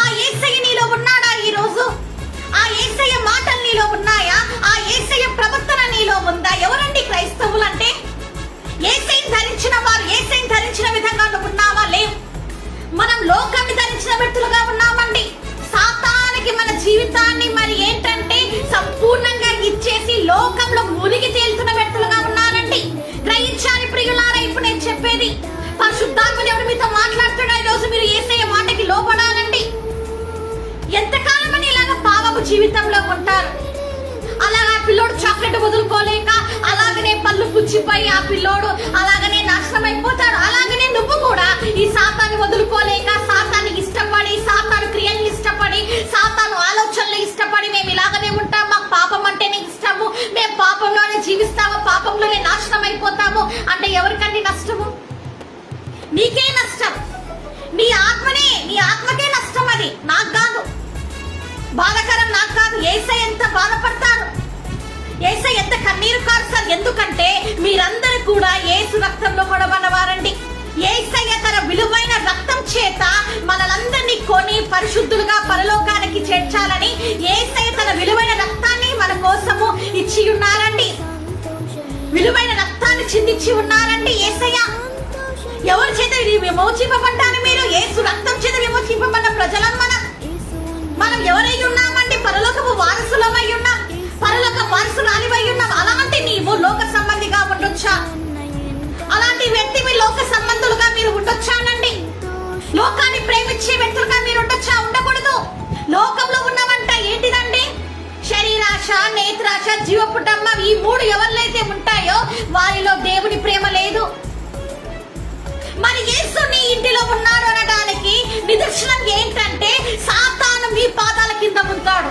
ఆ యేసయ్య నీలో ఉన్నాడా ఈ రోజు? ఆ యేసయ్య మాటలు నీలో ఉన్నాయా? ఆ యేసయ్య ప్రవర్తన నీలో ఉందా? ఎవరండి క్రైస్తవులు అంటే? యేసయ్యని ధరించిన వారు. యేసయ్యని ధరించిన విధంగా నువ్వు ఉన్నావా? లేవు. మనం లోకాన్ని ధరించిన వ్యక్తులుగా ఉన్నామండి. సాతానికి మన జీవితాన్ని మరి ఏంటంటే సంపూర్ణంగా ఇచ్చేసి లోకంలో మునిగి తేలుతున్న వ్యక్తులుగా ఉన్నారండి. గ్రహించాలి ప్రియులారా. ఇప్పుడు నేను చెప్పేది పరిశుద్ధాత్మ దేవుడు మీతో మాట్లాడుతున్నా. ఈ రోజు మీరు యేసయ్య మాటకి లోబడాలండి. ఎంతకాలం అని ఇలాగ పాపపు జీవితంలో ఉంటారు? అలాగా ఆ పిల్లోడు చాక్లెట్ వదులుకోలేక అలాగనే పళ్ళు పుచ్చిపోయి ఆ పిల్లోడు అలాగనే నాశనం అయిపోతాడు. అలాగనే నువ్వు కూడా ఈ సాతాన్ని వదులుకోలేక, సాతాన్ని ఇష్టపడి, సాతాను క్రియలు ఇష్టపడి, సాతాను ఆలోచనలు ఇష్టపడి మేము ఇలాగనే ఉంటాం, మాకు పాపం అంటేనే ఇష్టము, మేము పాపంలోనే జీవిస్తాము, పాపంలోనే నాశనం అయిపోతాము అంటే ఎవరికండి నష్టము? నీకే నష్టం. నీ ఆత్మకే నష్టం. అది నాకు కాదు, బాధకరం నాకు కాదు. యేసయ్య ఎంత బాధపడతారు, యేసయ్య ఎంత కన్నీరు కారుస్తారు. ఎందుకంటే మీరందరూ కూడా యేసు రక్తంలో కొనబడినవారండి. యేసయ్య తన విలువైన రక్తం చేత మనలందరినీ కొని పరిశుద్ధులుగా పరలోకానికి చేర్చాలని యేసయ్య తన విలువైన రక్తాన్ని మన కోసము ఇచ్చి ఉన్నారండి. విలువైన రక్తాన్ని చిందించి ఉన్నారండి యేసయ్య. ఎవరి చేత విమోచింపబడ్డారు మీరు? యేసు రక్తం చేత విమోచింపబడ్డ ప్రజలం మనం ఎవరై ఉన్నామండి? పరలోకపు వారసులమై ఉన్నాం, పరలోక వారసురాలివై ఉన్నాం. అలాంటి నీవు లోక సంబంధిగా ఉండొచ్చా? అలాంటి వ్యక్తి మీ లోక సంబంధులుగా మీరు ఉండొచ్చానండి. లోకాన్ని ప్రేమించే వ్యక్తులుగా మీరు ఉండొచ్చా? ఉండకూడదు. లోకంలో ఉన్నవంట ఏంటిదండి? శరీరాశ, నేత్రాశ, జీవపుటమ్మ. ఈ మూడు ఎవరిలైతే ఉంటాయో వారిలో దేవుని ప్రేమ లేదు. మరి యేసు నీ ఇంటిలో ఉన్నాడు అనడానికి నిదర్శనం ఏంటంటే సాతాను మీ పాదాల కింద ఉంటాడు.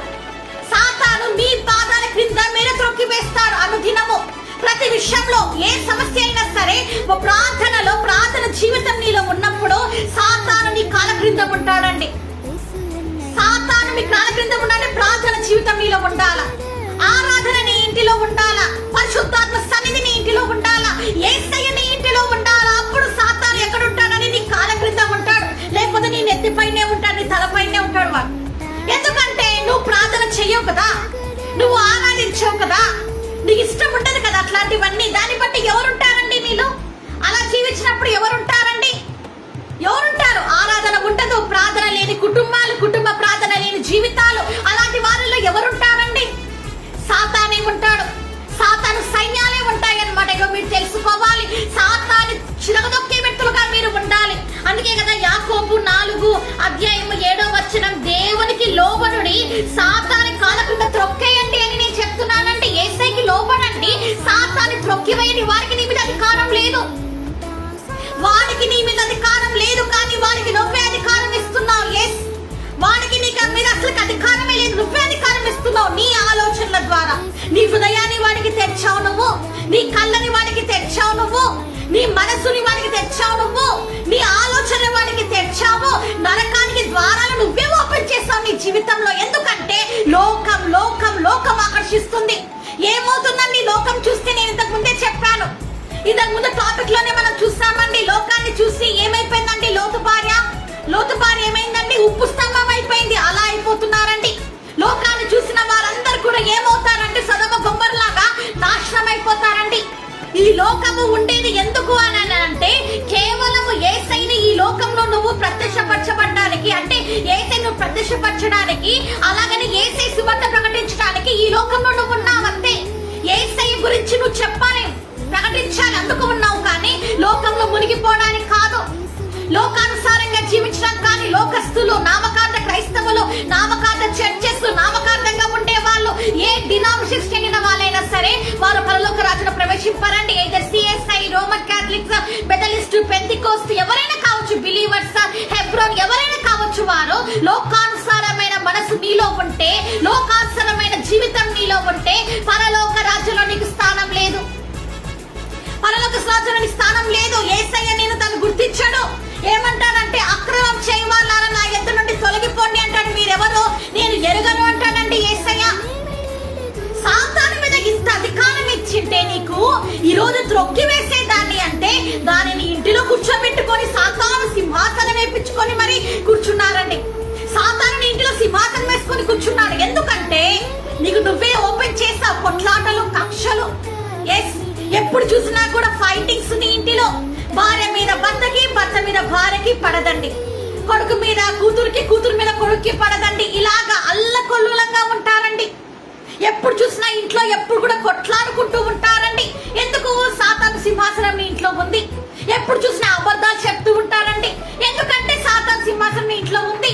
సాతాను మీ పాదాల క్రింద మీరు త్రొక్కి వేస్తాడు అనుదినము. ప్రతి విషయంలో ఏ సమస్య అయినా సరే ప్రార్థన జీవితం నీలో ఉన్నప్పుడు సాతాను నీ కాళ్ళ క్రింద ఉంటాడండి. సాతాను మీ కాళ్ళ క్రింద ఉండాలి. ప్రార్థన జీవితం నీలో ఉండాలా, ఆరాధన నీ ఇంటిలో ఉండాలా, పరిశుద్ధాత్మ సన్నిధి నీ ఇంటిలో ఉండాలా, యేసయ్య నీ ఇంటిలో ఉండాలా. అప్పుడు సాతాను ఎక్కడ ఉంటాడని నీ కాళ్ళ క్రింద ఉంటాడు, లేకపోతే నీ నెత్తిపైనే ఉంటాడు, నీ తలపైనే ఉంటాడు వాడు. ఎందుకంటే నువ్వు ప్రార్థన చెయ్యవు కదా, నువ్వు ఆరాధించవు కదా, నీకు ఇష్టం ఉండదు కదా అట్లాంటివన్నీ. దాన్ని బట్టి ఎవరుంటారండి నీలో? అలా జీవించినప్పుడు ఎవరుంటారండి? ఎవరుంటారు? ఆరాధన ఉండదు, ప్రార్థన లేని కుటుంబాలు, కుటుంబ ప్రార్థన లేని జీవితాలు. అలాంటి వారిలో ఎవరుంటారండి? సాతానే ఉంటాడు. సాతాను సైన్యాలే ఉంటాయన్నమాట. ఇక మీరు తెలుసుకోవాలి. సాతాను చిరగదొక్కే వ్యక్తులుగా మీరు ఉండాలి. అందుకే కదా యాకోబు 4:7 దేవునికి లోబడుడి, సాతాని కాళ్ళ కింద త్రొక్కేయండి అని నేను చెప్తున్నానండి. యేసయ్యకి లోబడండి, సాతాని త్రొక్కివేయని. వారికి నీ మీద అధికారం లేదు, వాడికి నీ మీద అధికారం లేదు. కానీ వాడికి నువ్వే అధికారం ఇస్తున్నావు. ఎస్, వాడికి నీకు మీద అసలు అధికారమే లేదు, నువ్వే అధికారం ఇస్తున్నావు. నీ ఆలోచనల ద్వారా నీ హృదయాన్ని వాడికి తెచ్చావు నువ్వు, నీ కళ్ళని వాడికి తెచ్చావు నువ్వు, నీ మనసుని వాడికి తెచ్చావు నువ్వు, నీ ఆలోచన వాడికి తెచ్చావు. నరకానికి ద్వారాలు నువ్వే ఓపెన్ చేస్తావు నీ జీవితంలో. ఎందుకంటే లోకం లోకం లోకం ఆకర్షిస్తుంది. ఏమవుతుందని లోకం చూస్తే నేను ఇంతకు ముందే చెప్పాను. ఇంతకు ముందు టాపిక్ లోనే మనం చూస్తామండి. లోకాన్ని చూసి ఏమైపోయిందండి? లోతు భార్య ఏమైందండి? ఉప్పు స్తంభం అయిపోయింది. అలా అయిపోతున్నారండి. లోకాన్ని చూసిన వారందరూ కూడా ఏమవుతారంటే సదమ గొంబరలాగా నాశనం అయిపోతారండి. ఈ లోకము ఉండేది ఎందుకు అని అంటే కేవలము యేసయ్యని ఈ లోకంలో నువ్వు ప్రత్యక్షపరచబడడానికి, అంటే యేసయ్యను ప్రత్యక్షపరచడానికి, అలాగని యేసయ్య సువార్త ప్రకటించడానికి ఈ లోకంలో నువ్వు ఉన్నావంతే. యేసయ్య గురించి నువ్వు చెప్పాలి, ప్రకటించాలి, అందుకు ఉన్నావు. కానీ లోకంలో మునిగిపోవడానికి కాదు, లోకానుసారంగా జీవించడం. కానీ లోకస్తులు, నామకార్థ క్రైస్తవులు, నామకార్థ చర్చెస్, నామకార్థంగా ఉండే వాళ్ళు, ఏ డినామినేషన్ చెందిన వాళ్ళైనా సరే వారు పరలోక రాజ్యంలో ప్రవేశింపారండి. either CSI, Roman Catholic, Catholics, మెథలిస్ట్, పెంతికోస్ట్ ఎవరైనా కావచ్చు, బిలీవర్స్, హెబ్రోన్ ఎవరైనా కావచ్చు, వారు లోకానుసారమైన మనసు నీలో ఉంటే, లోకానుసారమైన జీవితం నీలో ఉంటే పరలోక రాజ్యంలో నీకు స్థానం లేదు. పరలోక రాజ్యంలో నీకు స్థానం లేదు. యేసయ్య నేను తను గుర్తించాడు. ఏమంటాడంటే అక్రమం చేయవాళ్ళారా నా ఎద్దు నుండి తొలగిపోండి అంటాడు. మీరెవరో నేను ఎరుగను అంటాడండి యేసయ్య. సాతాను మీద ఇంత అధికారం ఇచ్చింటే నీకు ఈ రోజు త్రొక్కి వేసేదాన్ని అంటే దానిని ఇంటిలో కూర్చోబెట్టుకొని సాతాను సింహాసనం వేపించుకొని మరి కూర్చున్నారండి. సాతాను ఇంటిలో సింహాసనం వేసుకొని కూర్చున్నాడు. ఎందుకంటే నీకు నువ్వే ఓపెన్ చేసావు కొట్లాటలు, కక్షలు. ఎస్, ఎప్పుడు చూసినా కూడా ఫైటింగ్స్ నీ ఇంటిలో. భార్య మీద భర్తకి, భర్త మీద భార్యకి పడదండి. కొడుకు మీద కూతురికి, కూతురు మీద కొడుక్కి పడదండి. ఇలాగా అల్లకొల్లులంగా ఉంటారండి. ఎప్పుడు చూసినా ఇంట్లో ఎప్పుడు కూడా కొట్లాడుకుంటూ ఉంటారండి. ఎందుకు? సాతాను సింహాసనం మీ ఇంట్లో ఉంది. ఎప్పుడు చూసినా అబద్ధాలు చెప్తూ ఉంటారండి. ఎందుకంటే సాతాను సింహాసనం మీ ఇంట్లో ఉంది.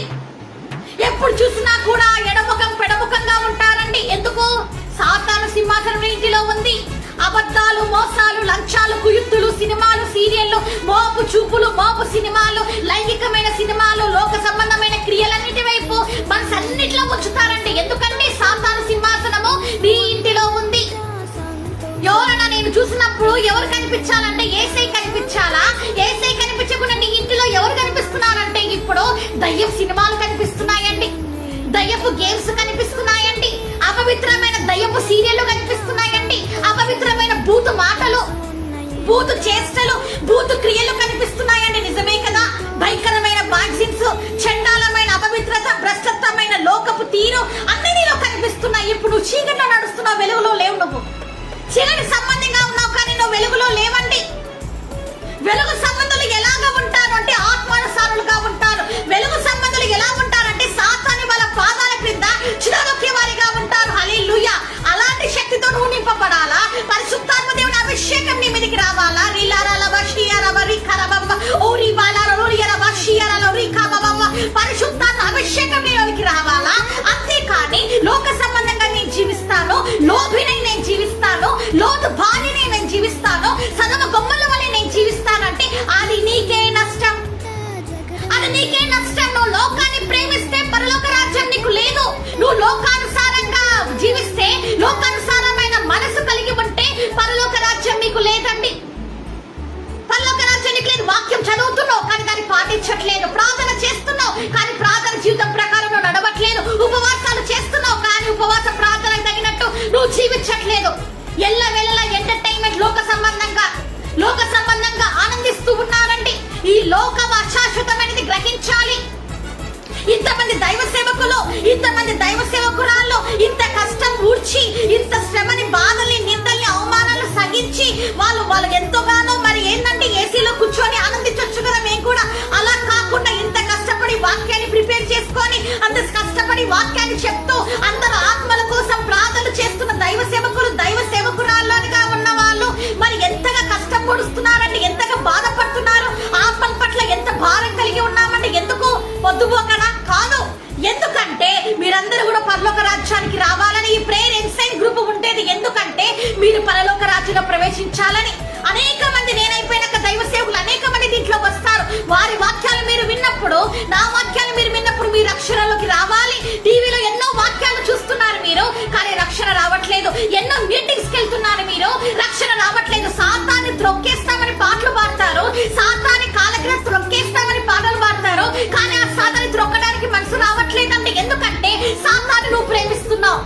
ఎప్పుడు చూసినా కూడా ఎడముఖం పెడముఖంగా ఉంటారండి. ఎందుకు? సాతాను సింహాసనం మీ ఇంటిలో ఉంది. అబద్ధాలు, మోసాలు, లంచాలు, కుయుక్తులు, సినిమాలు, సీరియళ్లు, మోపు చూపులు, మోపు సినిమాలు, లైంగికమైన సినిమాలు, లోక సంబంధమైన క్రియలన్నిటి వైపు మనసన్నిట్లో ఉంచుతారండి. ఎందుకంటే సాతాను సింహాసనము నీ ఇంటిలో ఉంది. ఎవరైనా నేను చూసినప్పుడు ఎవరు కనిపించాలంటే యేసయ్య కనిపించాలా? యేసయ్య కనిపించకుండా నీ ఇంటిలో ఎవరు కనిపిస్తున్నారంటే ఇప్పుడు దయ్యం సినిమాలు కనిపిస్తున్నాయండి, దయ్యపు గేమ్స్ కనిపిస్తున్నాయండి, అపవిత్రమైన దయ్యపు సీరియళ్లు కనిపిస్తున్నాయండి, అపవిత్రమైన బూతు మాటలు, బూతు చేష్టలు, బూతు క్రియలు కనిపిస్తున్నాయండి. నిజమే కదా? భయంకరమైన మ్యాగజైన్స్, చండాలమైన అపవిత్రత, భ్రష్టత్వమైన లోకపు తీరు అన్ని నీలో కనిపిస్తున్నాయి. ఇప్పుడు నువ్వు చీకట్లో నడుస్తున్నావు, వెలుగులో లేవు. నువ్వు చీకటి సంబంధంగా ఉన్నావు కానీ నువ్వు వెలుగులో లేవండి. వెలుగు సంబంధులు ఎలాగా ఉంటారు అంటే ఆత్మానుసారులుగా ఉంటారు. వెలుగు సంబంధులు ఎలా ఉంటారంటే సాతాను వాళ్ళ పాదాల క్రింద చిరదొక్కే వారిగా ఉంటారు. హల్లెలూయా. అలాంటి శక్తితో నువ్వు నింపబడాలా? పరిశుద్ధాత్మ దేవుని అభిషేకం నీ మీదకి రావాలా? పరిశుద్ధాత్మ అభిషేకం నీలోకి రావాలా? అంతేకాని లోక సంబంధంగా నేను జీవిస్తాను, లోభినై నేను జీవిస్తాను, లోతు భార్యని నేను జీవిస్తాను, సదమ బొమ్మల వల్ల నేను జీవిస్తానంటే అది నీకే నష్టం. అది నీకే నష్టం. నువ్వు లోకాన్ని ప్రేమిస్తే పరలోక రాజ్యం నీకు లేదు. నువ్వు లోకానుసారంగా జీవిస్తే, లోకానుసారమైన మనసు కలిగి ఉంటే పరలోక రాజ్యం నీకు లేదండి. పరలోక రాజ్యం నీకు లేదు. వాక్యం చదువుతున్నావు కానీ దాన్ని పాటించట్లేదు. ప్రార్థన చేస్తున్నావు కానీ ప్రార్థన జీవితం ప్రకారం నువ్వు నడవట్లేదు. ఉపవాసాలు చేస్తున్నావు కానీ ఉపవాస ప్రార్థనకు తగినట్టు నువ్వు జీవించట్లేదు. ఎల్లవేళలా ఎంటర్టైన్మెంట్, లోక సంబంధంగా ఆనందిస్తూ ఉన్నారండి. ఈ లోకం అశాశ్వతమైనది గ్రహించాలి. ఇంతమంది దైవ సేవకులు, ఇంతమంది దైవ సేవకురాళ్ళు ఇంత కష్టం ఊడ్చి, ఇంత శ్రమని, బాధల్ని, నిందల్ని, అవమానాలు సహించి వాళ్ళు ఎంతోగానో మరి ఏంటంటే ఏసీలో కూర్చొని ఆనందించొచ్చు కదా. మేము కూడా అలా కాకుండా ఇంత కష్టపడి వాక్యాన్ని ప్రిపేర్ చేసుకొని, అంత కష్టపడి వాక్యాన్ని చెప్తూ అందరూ ఆత్మల కోసం ప్రార్థనలు చేస్తున్న దైవ సేవకులు, దైవ సేవకురాళ్ళుగా ఉన్న వాళ్ళు మరి ఎంతగా కష్టం పొడుస్తున్నారండి, ఎంతగా బాధపడుతున్నారు, ఆత్మల పట్ల ఎంత భారం కలిగి ఉన్నామండి. ఎందుకు? పొద్దుపోకడా కాదు. ఎందుకంటే మీరందరూ కూడా పరలోక రాజ్యానికి రావాలని ఈ ప్రేయర్ ఇన్సైట్ గ్రూప్ ఉండేది. ఎందుకంటే మీరు పరలోక రాజ్యంలో ప్రవేశించాలని. అనేక మంది నేనైపోయినాక దైవ సేవకులు అనేక మంది దీంట్లో వస్తారు. వారి వాక్యాలు మీరు విన్నప్పుడు, నా వాక్యాలు మీరు విన్నప్పుడు మీరు రక్షణలోకి రావాలి. టీవీలో ఎన్నో వాక్యాలు చూస్తున్నారు మీరు కానీ రక్షణ రావట్లేదు. ఎన్నో మీటింగ్స్ కి వెళ్తున్నారు మీరు, రక్షణ రావట్లేదు. సాతాన్ని త్రొక్కేస్తామని పాటలు పాడతారు, సాతాన్ని కాలగ్ర త్రొక్కేస్తామని పాటలు పాడతారు కానీ ఆ సాతాన్ని త్రొక్కడానికి మనసు రావట్లేదండి. ఎందుకంటే సాతాన్ని నువ్వు ప్రేమిస్తున్నావు,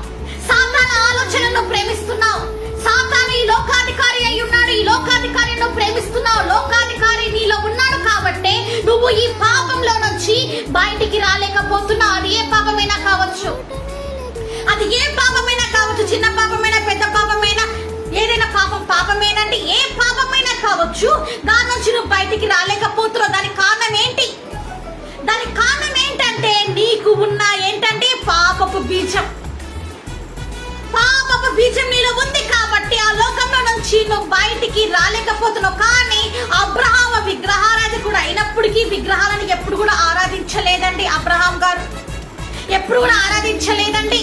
సాతాను ఆలోచనను ప్రేమిస్తున్నావు. సాతాను ఈ లోకాధికారి అయి ఉన్నాడు, ఈ లోకాధికారి నువ్వు ప్రేమిస్తున్నావు. లోకాధికారి నీలో ఉన్నాడు కాబట్టి నువ్వు ఈ పాపంలో నుంచి బయటికి రాలేకపోతున్నావు. అది ఏ పాపమైనా కావచ్చు, అది ఏ పాపమైనా కావచ్చు, చిన్న పాపమైనా పెద్ద పాపమైనా, ఏదైనా పాపమేనండి. ఏ పాపమైనా కావచ్చు, దాని నుంచి నువ్వు బయటికి రాలేకపోతున్నావు. దానికి కారణం ఏంటి? దానికి కారణం ఏంటంటే నీకు ఉన్న ఏంటంటే పాపపు బీజం. పాపపు బీజం నీలో ఉంది కాబట్టి ఆ లోకంలో నుంచి నువ్వు బయటికి రాలేకపోతున్నావు. కానీ అబ్రహాం విగ్రహారాధకుడు అయినప్పటికీ విగ్రహాలను ఎప్పుడు కూడా ఆరాధించలేదండి. అబ్రహాం గారు ఎప్పుడు కూడా ఆరాధించలేదండి.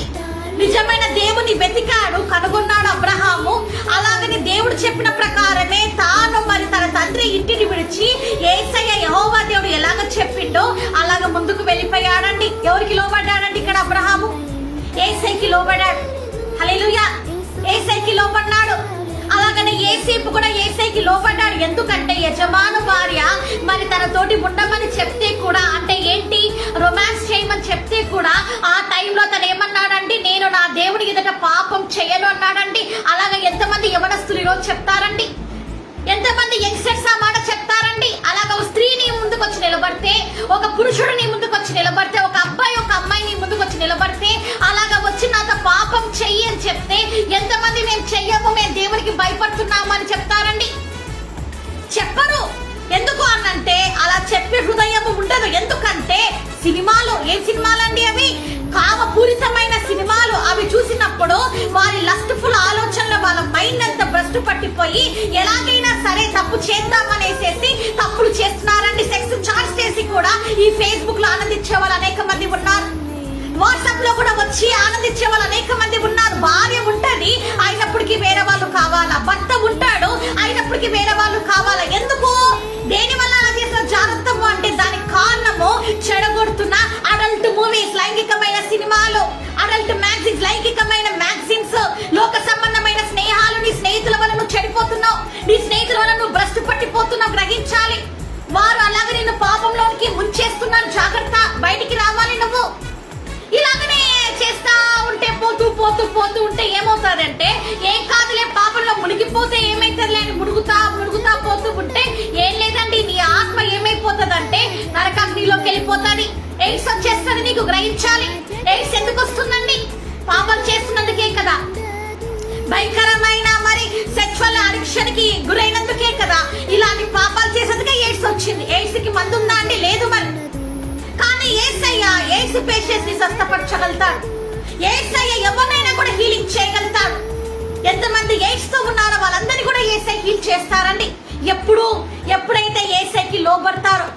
నిజమైన దేవుని వెతికాడు, కనుగొన్నాడు అబ్రహాము. అలాగని దేవుడు చెప్పిన ప్రకారమే తాను మరి తన తండ్రి ఇంటిని విడిచి యేసయ్య యెహోవా దేవుడు ఎలాగ చెప్పిండో అలాగ ముందుకు వెళ్ళిపోయాడండి. ఎవరికి లోబడ్డాడండి ఇక్కడ అబ్రహాము? యేసయ్యకి లోబడ్డాడు. హల్లెలూయా, యేసయ్యకి లోబడ్డాడు. అలాగనే యేసేపు కూడా యేసయ్యకి లోబడ్డాడు. ఎందుకంటే యజమాను భార్య మరి తన తోటి ఉండమని చెప్తే కూడా, అంటే ఏంటి, రొమాన్స్ చేయమని చెప్తే కూడా ఆ టైంలో తను ఏమన్నాడండి, నేను నా దేవుడి ఎదుట పాపం చేయను అన్నాడండి. అలాగే ఎంతమంది యవనస్తులు ఈరోజు చెప్తారండి, ఎంతమంది యంగ్స్టర్స్ ఆ మాట చెప్తారండి. అలాగ ఒక స్త్రీని ముందుకు వచ్చి నిలబడితే, ఒక పురుషుడిని ముందుకు వచ్చి నిలబడితే, ఒక అబ్బాయి ఒక అమ్మాయిని ముందుకు వచ్చి నిలబడితే, అలాగ వచ్చి నాతో పాపం చెయ్యి అని చెప్తే ఎంతమంది మేము చెయ్యము, మేము దేవునికి భయపడుతున్నాము అని చెప్తారండి? చెప్పరు. ఎందుకు అనంటే అలా చెప్పే హృదయం ఉండదు. ఎందుకంటే సినిమాలు, ఏ సినిమాలండి అవి? కామపూరితమైన సినిమాలు. అవి చూసినప్పుడు వారి లస్ట్ఫుల్ ఆలోచనలు, వాళ్ళ మైండ్ అంతా భ్రష్టు పట్టిపోయి ఎలాగైనా సరే తప్పు చేద్దామనేసేసి తప్పులు చేస్తున్నారండి. సెక్స్ చార్జ్ చేసి కూడా ఈ ఫేస్బుక్ లో ఆనందించే వాళ్ళు అనేక మంది ఉన్నారు. వాట్సాప్ లో కూడా వచ్చి ఆనందించే వాళ్ళు అనేక మంది ఉన్నారు. భార్య ఉంటది, అయినప్పటికీ వేరే వాళ్ళు కావాలా? భర్త ఉంటాడు, అయినప్పటికీ వేరే వాళ్ళు కావాలా? ఎందుకు? దేని వల్ల అలా చేసిన జాగ్రత్తము అంటే దానికి కారణము చెడగొడుతున్న అడల్ట్ మూవీస్, లైంగికమైన సినిమాలు, అడల్ట్ మ్యాగజైన్స్, లైంగికమైన మ్యాగజైన్స్, లోక సంబంధమైన స్నేహాలు. నీ స్నేహితుల వల్ల నువ్వు చెడిపోతున్నావు, నీ స్నేహితుల వల్ల నువ్వు భ్రష్టు పట్టిపోతున్నావు. గ్రహించాలి. వారు అలాగే నిన్ను పాపంలోనికి ముంచేస్తున్నారు. జాగ్రత్త, బయటికి రావాలి నువ్వు. ఇలాగనే చేస్తా ఉంటే పోతూ పోతూ పోతూ ఉంటే ఏమవుతాదంటే, ఏం కాదులే పాపంలో మునిగిపోతే ఏమైతుందిలే అని మునుగుతా మునుగుతా పోతూ ఉంటే ఏం లేదండి, నీ ఆత్మ ఏమైపోతుందంటే నరకాగ్నిలోకి వెళ్ళిపోతుంది. ఎయిడ్స్ వచ్చేస్తుంది నీకు. గ్రహించాలి. ఎయిడ్స్ ఎందుకు వస్తుందండి? పాపం చేస్తున్నందుకే కదా. భయంకరమైన మరి సెక్చువల్ అడిక్షన్ కి గురైనందుకే కదా. ఇలాంటి పాపాలు చేసేందుకే ఎయిడ్స్ వచ్చింది. ఎయిడ్స్ కి మందు ఉందా అండి? లేదు. మరి కానీ యేసయ్య ఎయిడ్స్ పేషెంట్స్ ని స్వస్థపరచగలుగుతాడు. యేసయ్య ఎవరినైనా కూడా హీలింగ్ చేయగలుగుతాడు. ఎంతమంది ఎయిడ్స్ తో ఉన్నారో వాళ్ళందరినీ కూడా యేసయ్య హీల్ చేస్తారండి. ఎప్పుడైతే యేసయ్యకి లోబడతారో,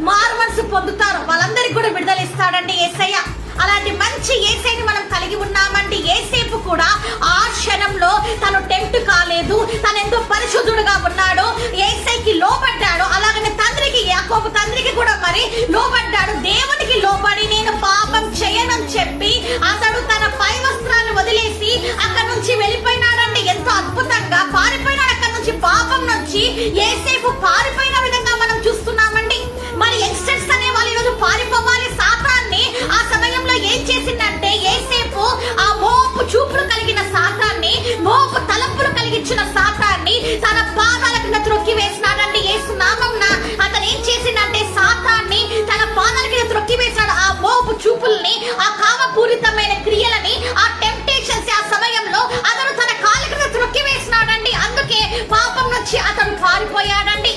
మారు మనసు పొందుతారో వాళ్ళందరికీ కూడా విడుదల ఇస్తాడండి యేసయ్య. అలాంటి మంచి యేసయ్యని మనం కలిగి ఉన్నామండి. యేసేపు కూడా ఆ క్షణంలో తను టెంప్ట్ కాలేదు. తను ఎంతో పరిశుద్ధుడుగా ఉన్నాడు. యేసయ్యకి లోబడ్డాడు. అలాగనే తండ్రికి, యాకోబు తండ్రికి కూడా మరి లోబడ్డాడు. దేవునికి లోబడి నేను పాపం చేయనని చెప్పి అతడు తన పై వస్త్రాన్ని వదిలేసి అక్కడ నుంచి వెళ్ళిపోయినాడండి. ఎంతో అద్భుతంగా పారిపోయినాడు అక్కడ నుంచి. పాపం నుంచి యేసేపు పారిపోయిన విధంగా మనం చూస్తున్నామండి. మరి యంగ్స్టర్స్ అనే వాళ్ళు ఈరోజు పారిపోవాలి. సాతాన్ని ఆ సమయంలో ఏం చేసిందంటే, యేసేపు ఆ మోపు చూపులు కలిగిన సాతాన్ని, మోపు తలంపులు కలిగించిన సాతాన్ని తన పాదాల కింద త్రొక్కి వేసినాడండి. యేసు నామమున అతను ఏం చేసిందంటే సాతాన్ని తన పాదాల కింద త్రొక్కి వేశాడు. ఆ మోపు చూపుల్ని, ఆ కామపూరితమైన క్రియలని, ఆ టెంప్టేషన్స్ ఆ సమయంలో అతను తన కాళ్ళ కింద త్రొక్కి వేసినాడండి. అందుకే పాపం నుంచి అతను పారిపోయాడండి.